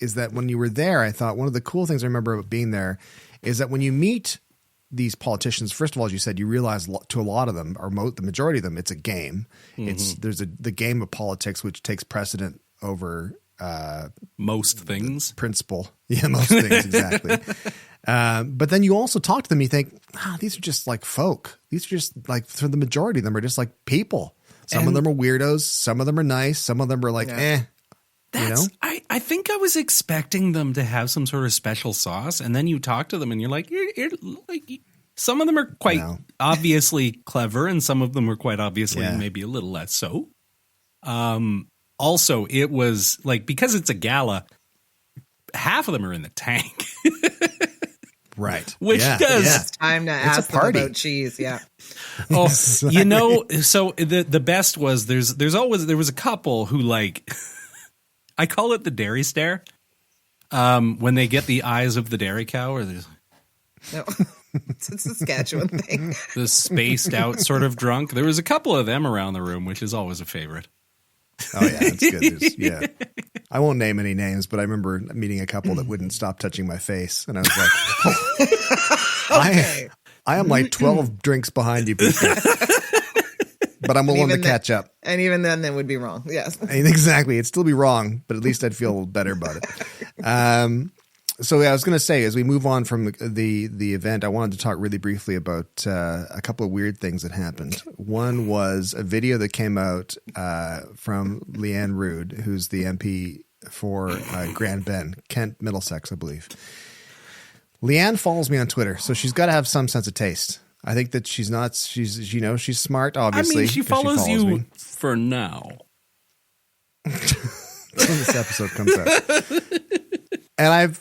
that when you were there, I thought one of the cool things I remember about being there is that when you meet these politicians, first of all, as you said, you realize to a lot of them, or the majority of them, it's a game. Mm-hmm. There's the game of politics, which takes precedent over most things. Principle. Yeah, most things, exactly. But then you also talk to them, you think, these are just like folk. These are just like, for the majority of them, are just like people. Some of them are weirdos. Some of them are nice. Some of them are like, you know? I think I was expecting them to have some sort of special sauce, and then you talk to them and you're like, some of them are quite obviously clever, and some of them are quite obviously maybe a little less so. Also, it was like, because it's a gala, half of them are in the tank. Right. Which does. It's time to ask them about cheese. Yeah. Oh, you know, so the best was there was a couple who like, I call it the dairy stare. When they get the eyes of the dairy cow, or there's no, it's a Saskatchewan thing. The spaced out sort of drunk. There was a couple of them around the room, which is always a favorite. Oh yeah, it's good. I won't name any names, but I remember meeting a couple that wouldn't stop touching my face, and I was like, okay. I am like 12 drinks behind you people. But I'm willing to catch up. And even then, that would be wrong. Yes. Exactly. It'd still be wrong, but at least I'd feel better about it. So I was going to say, as we move on from the event, I wanted to talk really briefly about a couple of weird things that happened. One was a video that came out from Leanne Rood, who's the MP for Grand Bend, Kent, Middlesex, I believe. Leanne follows me on Twitter, so she's got to have some sense of taste. I think that she's she's smart, obviously. I mean, she follows you me. for now. When this episode comes out. And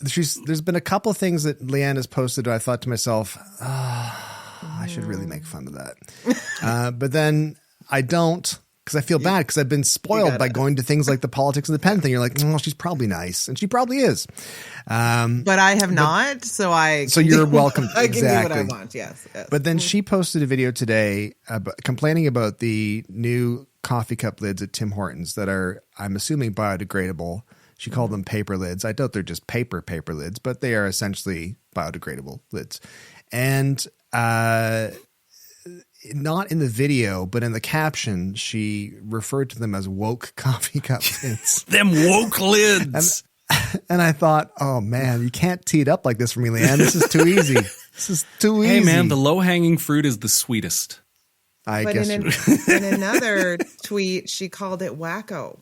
there's been a couple of things that Leanne has posted where I thought to myself, I should really make fun of that. But then I don't, because I feel bad because I've been spoiled by going to things like the politics of the pen thing. You're like, well, she's probably nice. And she probably is. But I have not. So you're welcome. I exactly. can do what I want. Yes. But then she posted a video today complaining about the new coffee cup lids at Tim Hortons that are, I'm assuming, biodegradable. She called them paper lids. I doubt they're just paper lids, but they are essentially biodegradable lids. And not in the video, but in the caption, she referred to them as woke coffee cup lids. Them woke lids. And I thought, oh man, you can't tee it up like this for me, Leanne. This is too easy. This is too easy. Hey man, the low-hanging fruit is the sweetest. I guess. In another tweet, she called it wacko.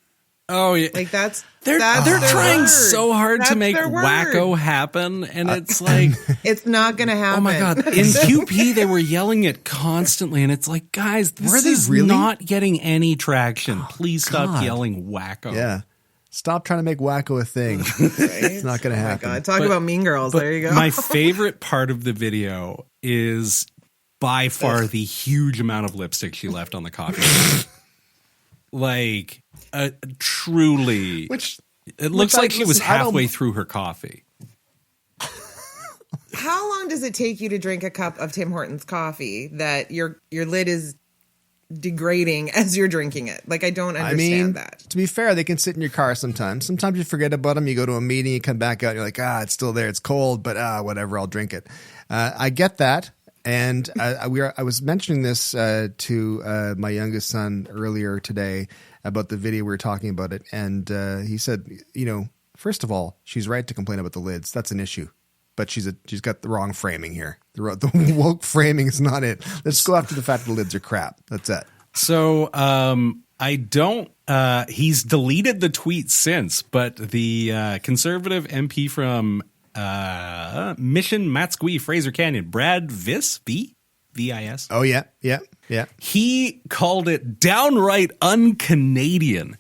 Oh yeah, like they're trying word. so hard That's to make their word. wacko happen, and it's like it's not going to happen. Oh my god! In QP, they were yelling it constantly, and it's like, guys, this is really? not getting any traction. Please stop yelling wacko. Yeah, stop trying to make wacko a thing. Right? It's not going to happen. Oh my god! Talk about Mean Girls. There you go. My favorite part of the video is by far the huge amount of lipstick she left on the coffee. Like, truly, it looks like she was halfway through her coffee. How long does it take you to drink a cup of Tim Hortons coffee that your lid is degrading as you're drinking it? Like, I don't understand that. To be fair, they can sit in your car sometimes. Sometimes you forget about them. You go to a meeting, you come back out, you're like, it's still there. It's cold, but whatever, I'll drink it. I get that. And I was mentioning this to my youngest son earlier today about the video. We were talking about it. And he said, first of all, she's right to complain about the lids. That's an issue. But she's got the wrong framing here. The woke framing is not it. Let's go after the fact that the lids are crap. That's it. So I don't he's deleted the tweet since, but the conservative MP from Mission Matsqui, Fraser Canyon, Brad V-I-S. Oh, yeah. He called it downright un-Canadian.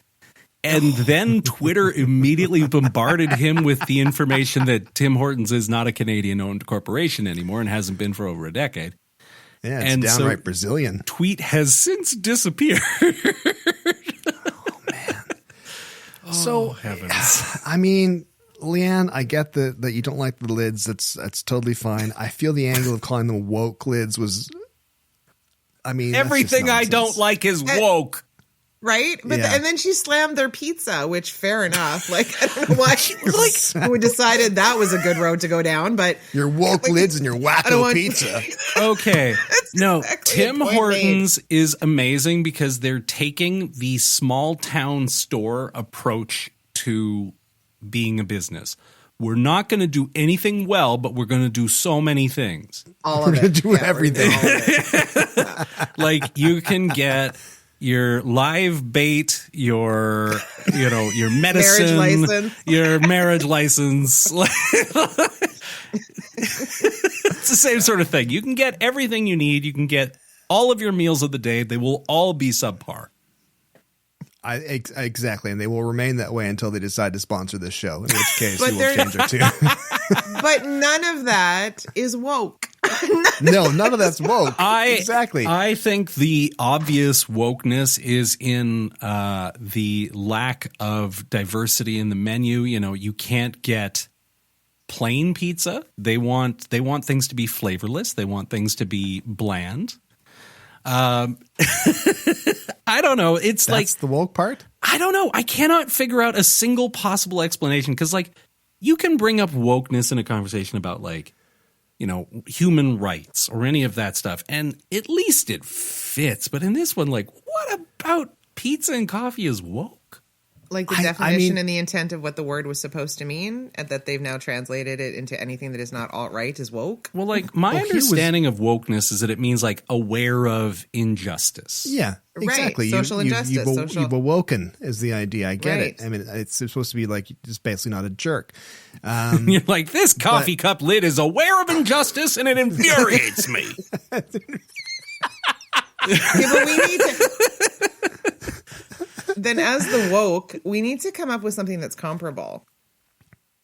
And then Twitter immediately bombarded him with the information that Tim Hortons is not a Canadian-owned corporation anymore and hasn't been for over a decade. Yeah, it's downright Brazilian. Tweet has since disappeared. Oh, man. So, heavens. I mean, Leanne, I get that you don't like the lids. That's totally fine. I feel the angle of calling them woke lids was, everything I don't like is woke. Right? But and then she slammed their pizza, which fair enough. Like, I don't know why she who decided that was a good road to go down, but your woke lids and your wacko pizza. Okay. No, exactly Tim Hortons is amazing because they're taking the small town store approach to being a business. We're not going to do anything well, but we're going to do so many things. All of it. We're going to do everything. Like, you can get your live bait, your medicine, marriage license. your marriage license. It's the same sort of thing. You can get everything you need. You can get all of your meals of the day. They will all be subpar. Exactly, and they will remain that way until they decide to sponsor this show, in which case we will change our tune. But none of that is woke. No, none of that's woke. Exactly. I think the obvious wokeness is in the lack of diversity in the menu. You can't get plain pizza. They want things to be flavorless. They want things to be bland. I don't know. That's the woke part? I don't know. I cannot figure out a single possible explanation because, you can bring up wokeness in a conversation about, human rights or any of that stuff, and at least it fits. But in this one, what about pizza and coffee is woke? Like the definition and the intent of what the word was supposed to mean, and that they've now translated it into anything that is not alt-right is woke. Well, like my understanding of wokeness is that it means like aware of injustice. Yeah, exactly. Right. Social injustice. You've awoken is the idea. I get it. I mean, it's supposed to be like just basically not a jerk. You're like, this coffee cup lid is aware of injustice and it infuriates me. Yeah, but we need to... Then as the woke, we need to come up with something that's comparable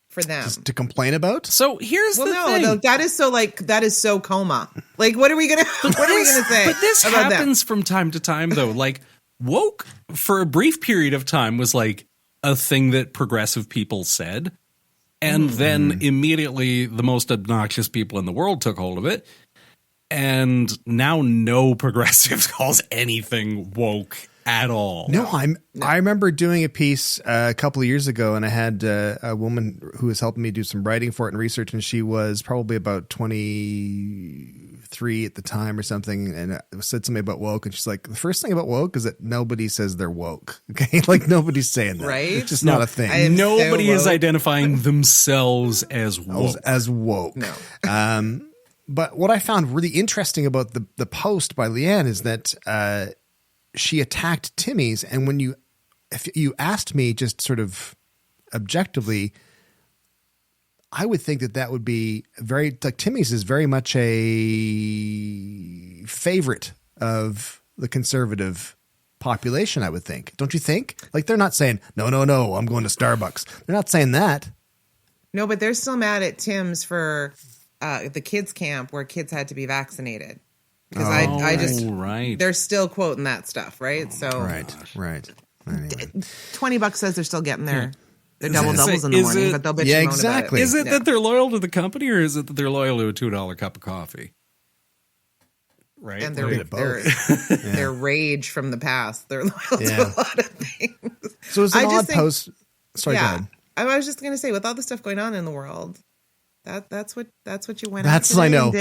for them. Just to complain about? So here's the thing. No, that is so coma. Like, what are we gonna say? But this happens from time to time, though. Like, woke for a brief period of time was like a thing that progressive people said. And then immediately the most obnoxious people in the world took hold of it. And now no progressive calls anything woke at all. No, I remember doing a piece a couple of years ago, and I had a woman who was helping me do some writing for it and research, and she was probably about 23 at the time or something, and said something about woke, and she's like, the first thing about woke is that nobody says they're woke. Okay, like nobody's saying that. Right? It's just not a thing. Nobody is identifying themselves as woke. As woke. No. But what I found really interesting about the post by Leanne is that she attacked Timmy's, and if you asked me just sort of objectively, I would think that would be Timmy's is very much a favorite of the conservative population, I would think. Don't you think? Like, they're not saying, no, I'm going to Starbucks. They're not saying that. No, but they're still mad at Tim's for the kids camp where kids had to be vaccinated. Because right. They're still quoting that stuff, right? So right. Anyway. $20 says they're still getting their double doubles in the morning, but they'll bitch and moan about it. Is it that they're loyal to the company, or is it that they're loyal to a $2 cup of coffee? Right, and their rage from the past. They're loyal to a lot of things. So it's an odd post. Sorry, go ahead. I was just going to say, with all the stuff going on in the world, that's what you went. I know.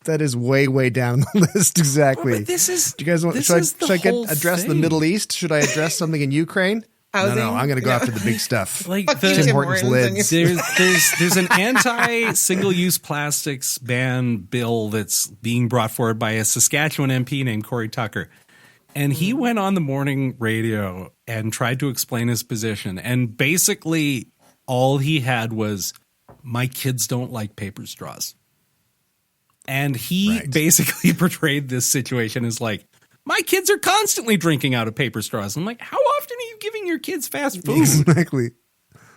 That is way down the list. Exactly. But this is. Do you guys want? Should I address the Middle East? Should I address something in Ukraine? Housing? No. I'm going to go after the big stuff. Like Tim Hortons lids. There's an anti-single-use plastics ban bill that's being brought forward by a Saskatchewan MP named Cory Tucker. And he went on the morning radio and tried to explain his position. And basically all he had was, my kids don't like paper straws. And he basically portrayed this situation as like, my kids are constantly drinking out of paper straws. I'm like, how often are you giving your kids fast food? Exactly.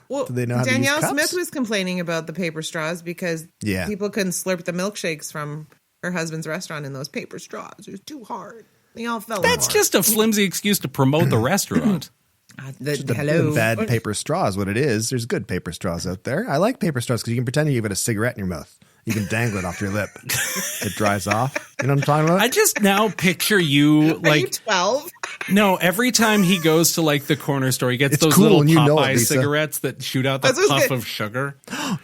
Well, do they know how Danielle to use cups? Smith was complaining about the paper straws because people couldn't slurp the milkshakes from her husband's restaurant in those paper straws. It was too hard. They all fell apart. That's just a flimsy excuse to promote the restaurant. The bad paper straws, what it is. There's good paper straws out there. I like paper straws because you can pretend you've got a cigarette in your mouth. You can dangle it off your lip. It dries off. You know what I'm talking about? I just now picture you like. Are you 12? No, every time he goes to like the corner store, he gets those cool, little and Popeye cigarettes that shoot out the puff of sugar.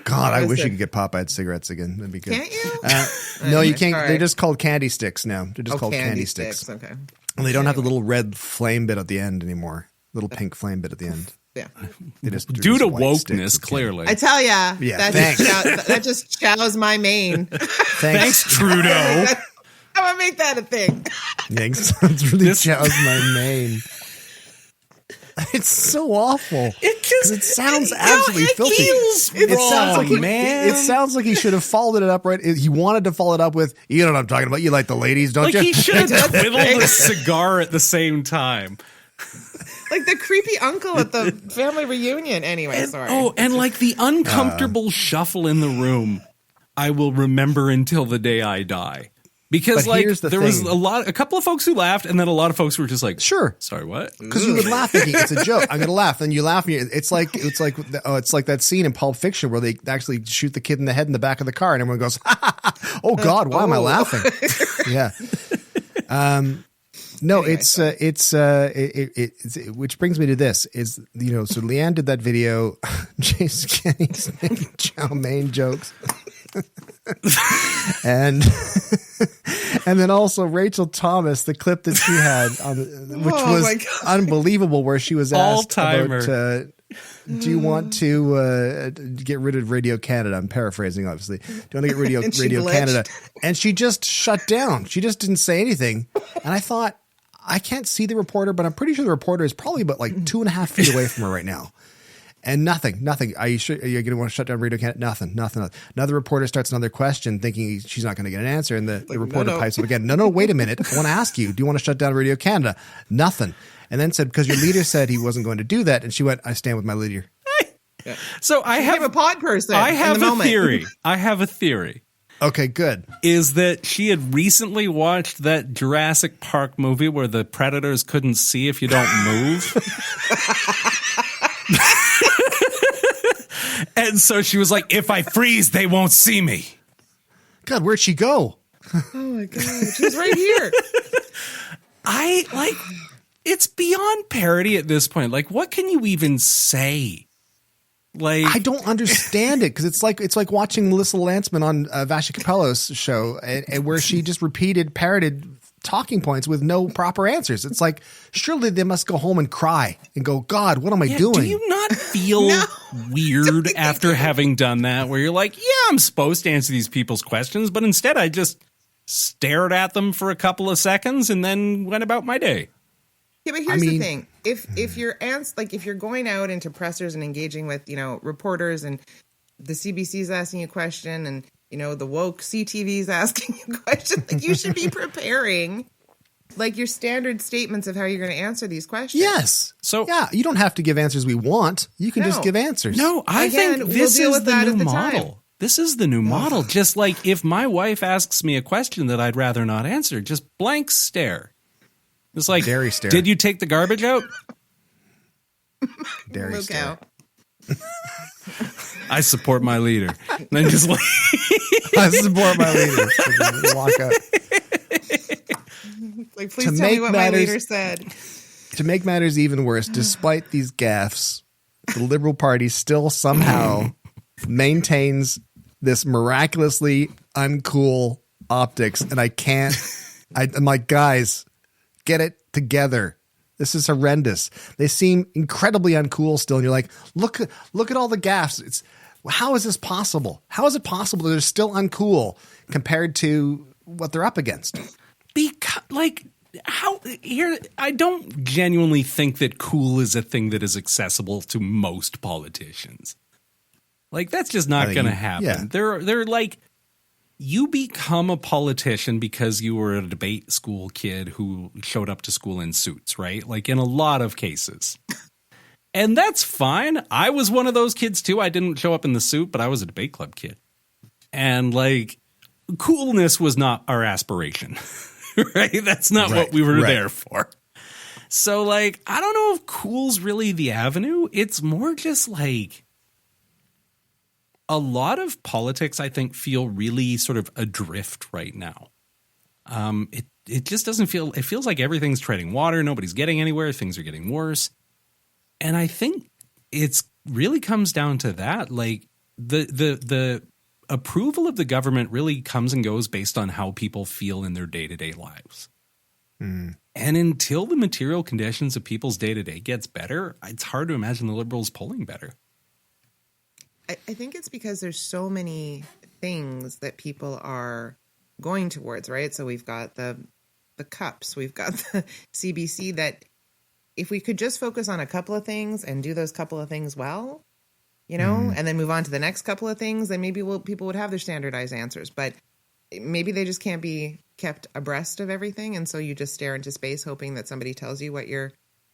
God, I wish you could get Popeye cigarettes again. That'd be good. Can't you? No, you can't. They're just called candy sticks now. They're just called candy sticks. Okay. And they don't have the little red flame bit at the end anymore. Little pink flame bit at the end. Yeah. Due to wokeness, clearly. I tell ya. Yeah, that just chows my mane. Thanks, Trudeau. I'm going to make that a thing. Thanks. It really chows my mane. It's so awful. It sounds absolutely filthy. It sounds like he should have followed it up right. He wanted to follow it up with, you know what I'm talking about. You like the ladies, don't you? Like he should have twiddled a cigar at the same time. Like the creepy uncle at the family reunion. Anyway, sorry. Oh, and like the uncomfortable shuffle in the room, I will remember until the day I die. Because like there was a couple of folks who laughed, and then a lot of folks who were just like, "Sure, sorry, what?" Because you would laugh thinking it's a joke. I'm going to laugh, and you laugh. And it's like that scene in Pulp Fiction where they actually shoot the kid in the head in the back of the car, and everyone goes, "Oh God, why am I laughing?" Yeah. No, anyway, it's which brings me to this is, so Leanne did that video, Jason Kenny's making chow mein jokes. and And then also Rachel Thomas, the clip that she had, which was unbelievable, where she was asked about, do you want to get rid of Radio Canada? I'm paraphrasing, obviously. Do you want to get rid of Radio Canada? And she just shut down. She just didn't say anything. And I thought, I can't see the reporter, but I'm pretty sure the reporter is probably about like 2.5 feet away from her right now. And nothing. Are you sure you're going to want to shut down Radio Canada? Nothing. Another reporter starts another question thinking she's not going to get an answer. And the reporter pipes up again. No, wait a minute. I want to ask you, do you want to shut down Radio Canada? Nothing. And then said, because your leader said he wasn't going to do that. And she went, I stand with my leader. So I have a pod person. I have a theory. I have a theory. Okay, good. Is that she had recently watched that Jurassic Park movie where the predators couldn't see if you don't move. And so she was like, if I freeze, they won't see me. God, where'd she go? Oh my God, she's right here. It's beyond parody at this point. Like, what can you even say? Like, I don't understand it, because it's like watching Melissa Lantzman on Vasha Capello's show, and where she just parroted talking points with no proper answers. It's like, surely they must go home and cry and go, God, what am I doing? Do you not feel weird after having done that, where you're like, yeah, I'm supposed to answer these people's questions, but instead I just stared at them for a couple of seconds and then went about my day? Yeah, but here's the thing: if you're if you're going out into pressers and engaging with reporters, and the CBC's asking you a question, and the woke CTV's asking you a question, like, you should be preparing like your standard statements of how you're going to answer these questions. Yes. So yeah, you don't have to give answers we want. You can just give answers. No, I think this is the new model. This is the new model. Just like if my wife asks me a question that I'd rather not answer, just blank stare. It's like, Dairy stare. Did you take the garbage out? Dairy stare. I support my leader. And then just like I support my leader. Walk out. Like, please tell me what my leader said. To make matters even worse, despite these gaffes, the Liberal Party still somehow maintains this miraculously uncool optics, and I'm like, guys, get it together. This is horrendous. They seem incredibly uncool still, and you're like, look at all the gaffes. How is this possible? How is it possible that they're still uncool compared to what they're up against? Because, I don't genuinely think that cool is a thing that is accessible to most politicians. Like, that's just not going to happen. Yeah. They're like, you become a politician because you were a debate school kid who showed up to school in suits, right? Like, in a lot of cases. And that's fine. I was one of those kids too. I didn't show up in the suit, but I was a debate club kid. And like, coolness was not our aspiration, right? That's not what we were there for. So like, I don't know if cool's really the avenue. It's more just like, a lot of politics, I think, feel really sort of adrift right now. It just doesn't feel, it feels like everything's treading water. Nobody's getting anywhere. Things are getting worse. And I think it's really comes down to that. Like the approval of the government really comes and goes based on how people feel in their day-to-day lives. Mm. And until the material conditions of people's day-to-day gets better, it's hard to imagine the Liberals polling better. I think it's because there's so many things that people are going towards, right? So we've got the cups, we've got the CBC, that if we could just focus on a couple of things and do those couple of things well, and then move on to the next couple of things, then maybe people would have their standardized answers. But maybe they just can't be kept abreast of everything. And so you just stare into space hoping that somebody tells you what your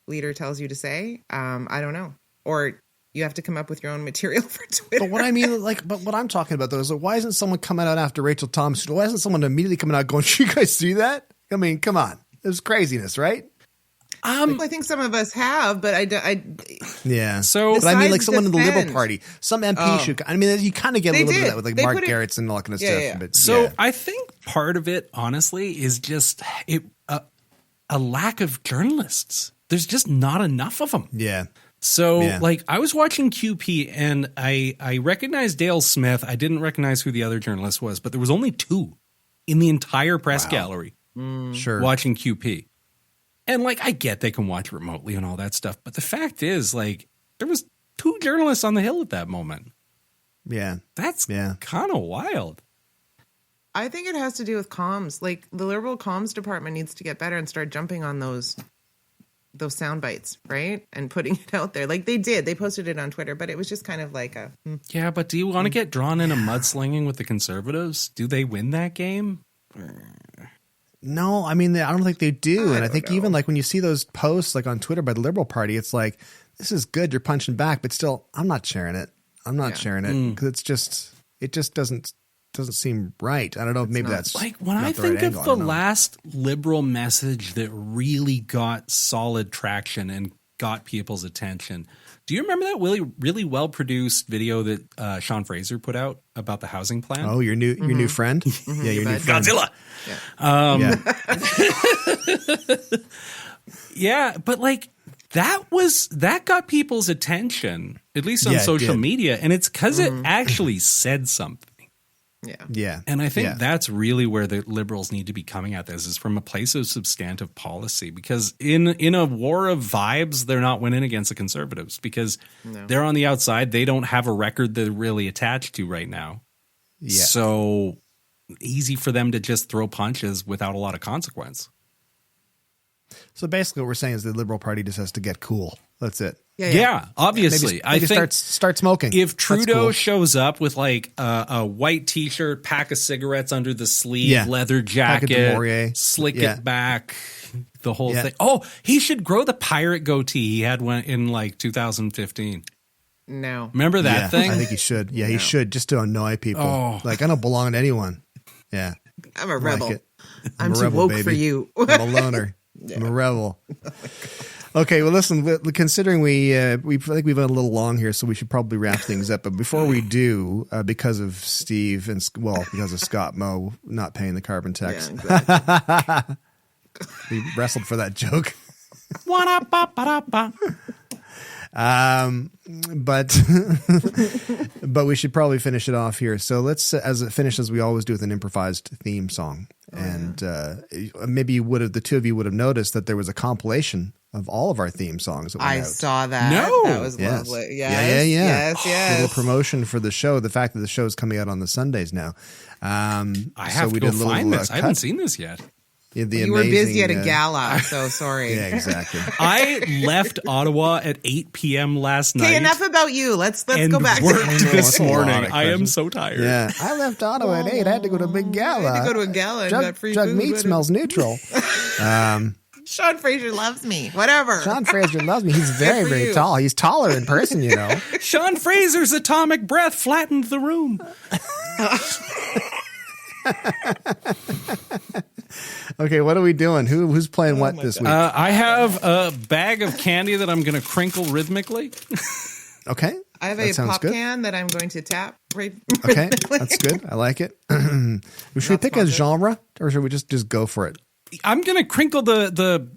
leader tells you to say. I don't know. Or you have to come up with your own material for Twitter. But what I mean, but what I'm talking about though is, why isn't someone coming out after Rachel Thomas? Why isn't someone immediately coming out going, "Did you guys see that?" I mean, come on, it's craziness, right? I think some of us have, but yeah. So, but I mean, like someone in the Liberal Party, some MP should. I mean, you kind of get a little bit of that with like Mark Garrett's and all that kind of stuff. Yeah. But so I think part of it, honestly, is just a lack of journalists. There's just not enough of them. Yeah. So, like, I was watching QP and I recognized Dale Smith. I didn't recognize who the other journalist was, but there was only two. in the entire press gallery Sure. watching QP. And like, I get they can watch remotely and all that stuff, but the fact is, like, there was 2 journalists on the Hill at that moment. Yeah. That's kind of wild. I think it has to do with comms. Like, the Liberal comms department needs to get better and start jumping on those sound bites, right? And putting it out there. Like they did. They posted it on Twitter, but it was just kind of like a... Yeah, but do you want to get drawn into mudslinging with the Conservatives? Do they win that game? No, I mean, I don't think they do. And I think even like when you see those posts like on Twitter by the Liberal Party, it's like, this is good. You're punching back, but still, I'm not sharing it. I'm not sharing it because it just doesn't seem right. I don't know if maybe that's like when I think of the last Liberal message that really got solid traction and got people's attention. Do you remember that really well produced video that Sean Fraser put out about the housing plan? Oh, your new friend? Yeah, your new friend. Godzilla. Yeah, but like that got people's attention, at least on social media, and it's because it actually said something. Yeah. And I think that's really where the Liberals need to be coming at this, is from a place of substantive policy, because in a war of vibes, they're not winning against the Conservatives because they're on the outside. They don't have a record they're really attached to right now. Yeah. So easy for them to just throw punches without a lot of consequence. So basically what we're saying is the Liberal Party just has to get cool. That's it. Yeah, obviously. I think start smoking. If Trudeau shows up with like a white T-shirt, pack of cigarettes under the sleeve, leather jacket, slick it back, the whole thing. Oh, he should grow the pirate goatee he had in like 2015. No. Remember that thing? I think he should. Yeah, he should, just to annoy people. Oh. Like, I don't belong to anyone. Yeah. I'm a rebel. Like I'm too woke for you. I'm a loner. I'm a rebel. Okay, well, listen, considering we think we've been a little long here, so we should probably wrap things up. But before we do, because of Steve and, because of Scott Moe not paying the carbon tax. Yeah, exactly. We wrestled for that joke. But we should probably finish it off here. So let's, as we always do, with an improvised theme song. And maybe the two of you would have noticed that there was a compilation of all of our theme songs that went out. Saw that. No. That was lovely. Yes. Yes. A little promotion for the show. The fact that the show is coming out on the Sundays now. I have to go find this. I haven't seen this yet. You were busy at a gala, so sorry. Yeah, exactly. I left Ottawa at 8 p.m. last night. Okay, enough about you. Let's go back to work this morning. I am so tired. Yeah, I left Ottawa at 8. I had to go to a big gala. I had to go to a gala and got free food. Jagmeet smells neutral. Sean Fraser loves me. Whatever. Sean Fraser loves me. He's very, very tall. He's taller in person, you know. Sean Fraser's atomic breath flattened the room. Okay, what are we doing? Who's playing what this week? I have a bag of candy that I'm going to crinkle rhythmically. Okay. I have a pop can that I'm going to tap. Okay, that's good. I like it. Should we pick a genre, or should we just go for it? I'm going to crinkle the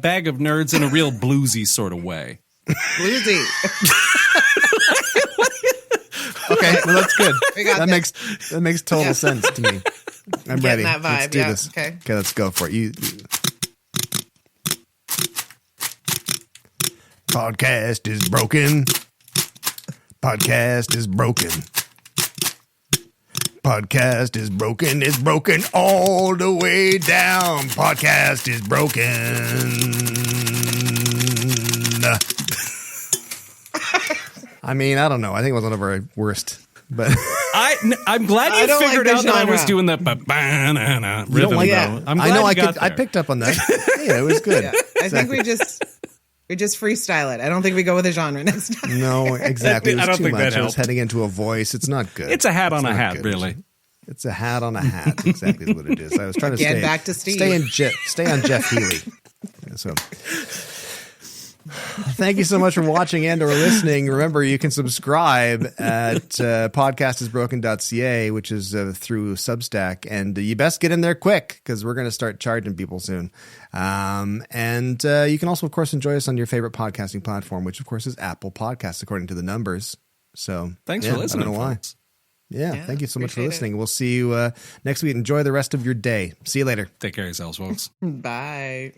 bag of nerds in a real bluesy sort of way. Bluesy. Okay, well, that's good. That makes total sense to me. I'm ready. That vibe. Let's do this. Okay, let's go for it. Podcast is broken. Podcast is broken. Podcast is broken. It's broken all the way down. Podcast is broken. I mean, I don't know. I think it was one of our worst. But I'm glad you figured out that I was doing the rhythm. I'm glad I picked up on that. Yeah, it was good. Yeah. I think we just freestyle it. I don't think we go with a genre next time. No, exactly. It was I don't too think much. that helped. I was heading into a voice. It's not good. It's a hat on a hat, good. really. It's a hat on a hat. Exactly is what it is. I was trying to Get back to Steve. Stay on Jeff Healy. So. Thank you so much for watching and or listening. Remember, you can subscribe at podcastisbroken.ca, which is through Substack. And you best get in there quick because we're going to start charging people soon. And you can also, of course, enjoy us on your favorite podcasting platform, which, of course, is Apple Podcasts, according to the numbers. So thanks for listening. I don't know why. Yeah. Thank you so much for appreciate listening. We'll see you next week. Enjoy the rest of your day. See you later. Take care of yourselves, folks. Bye.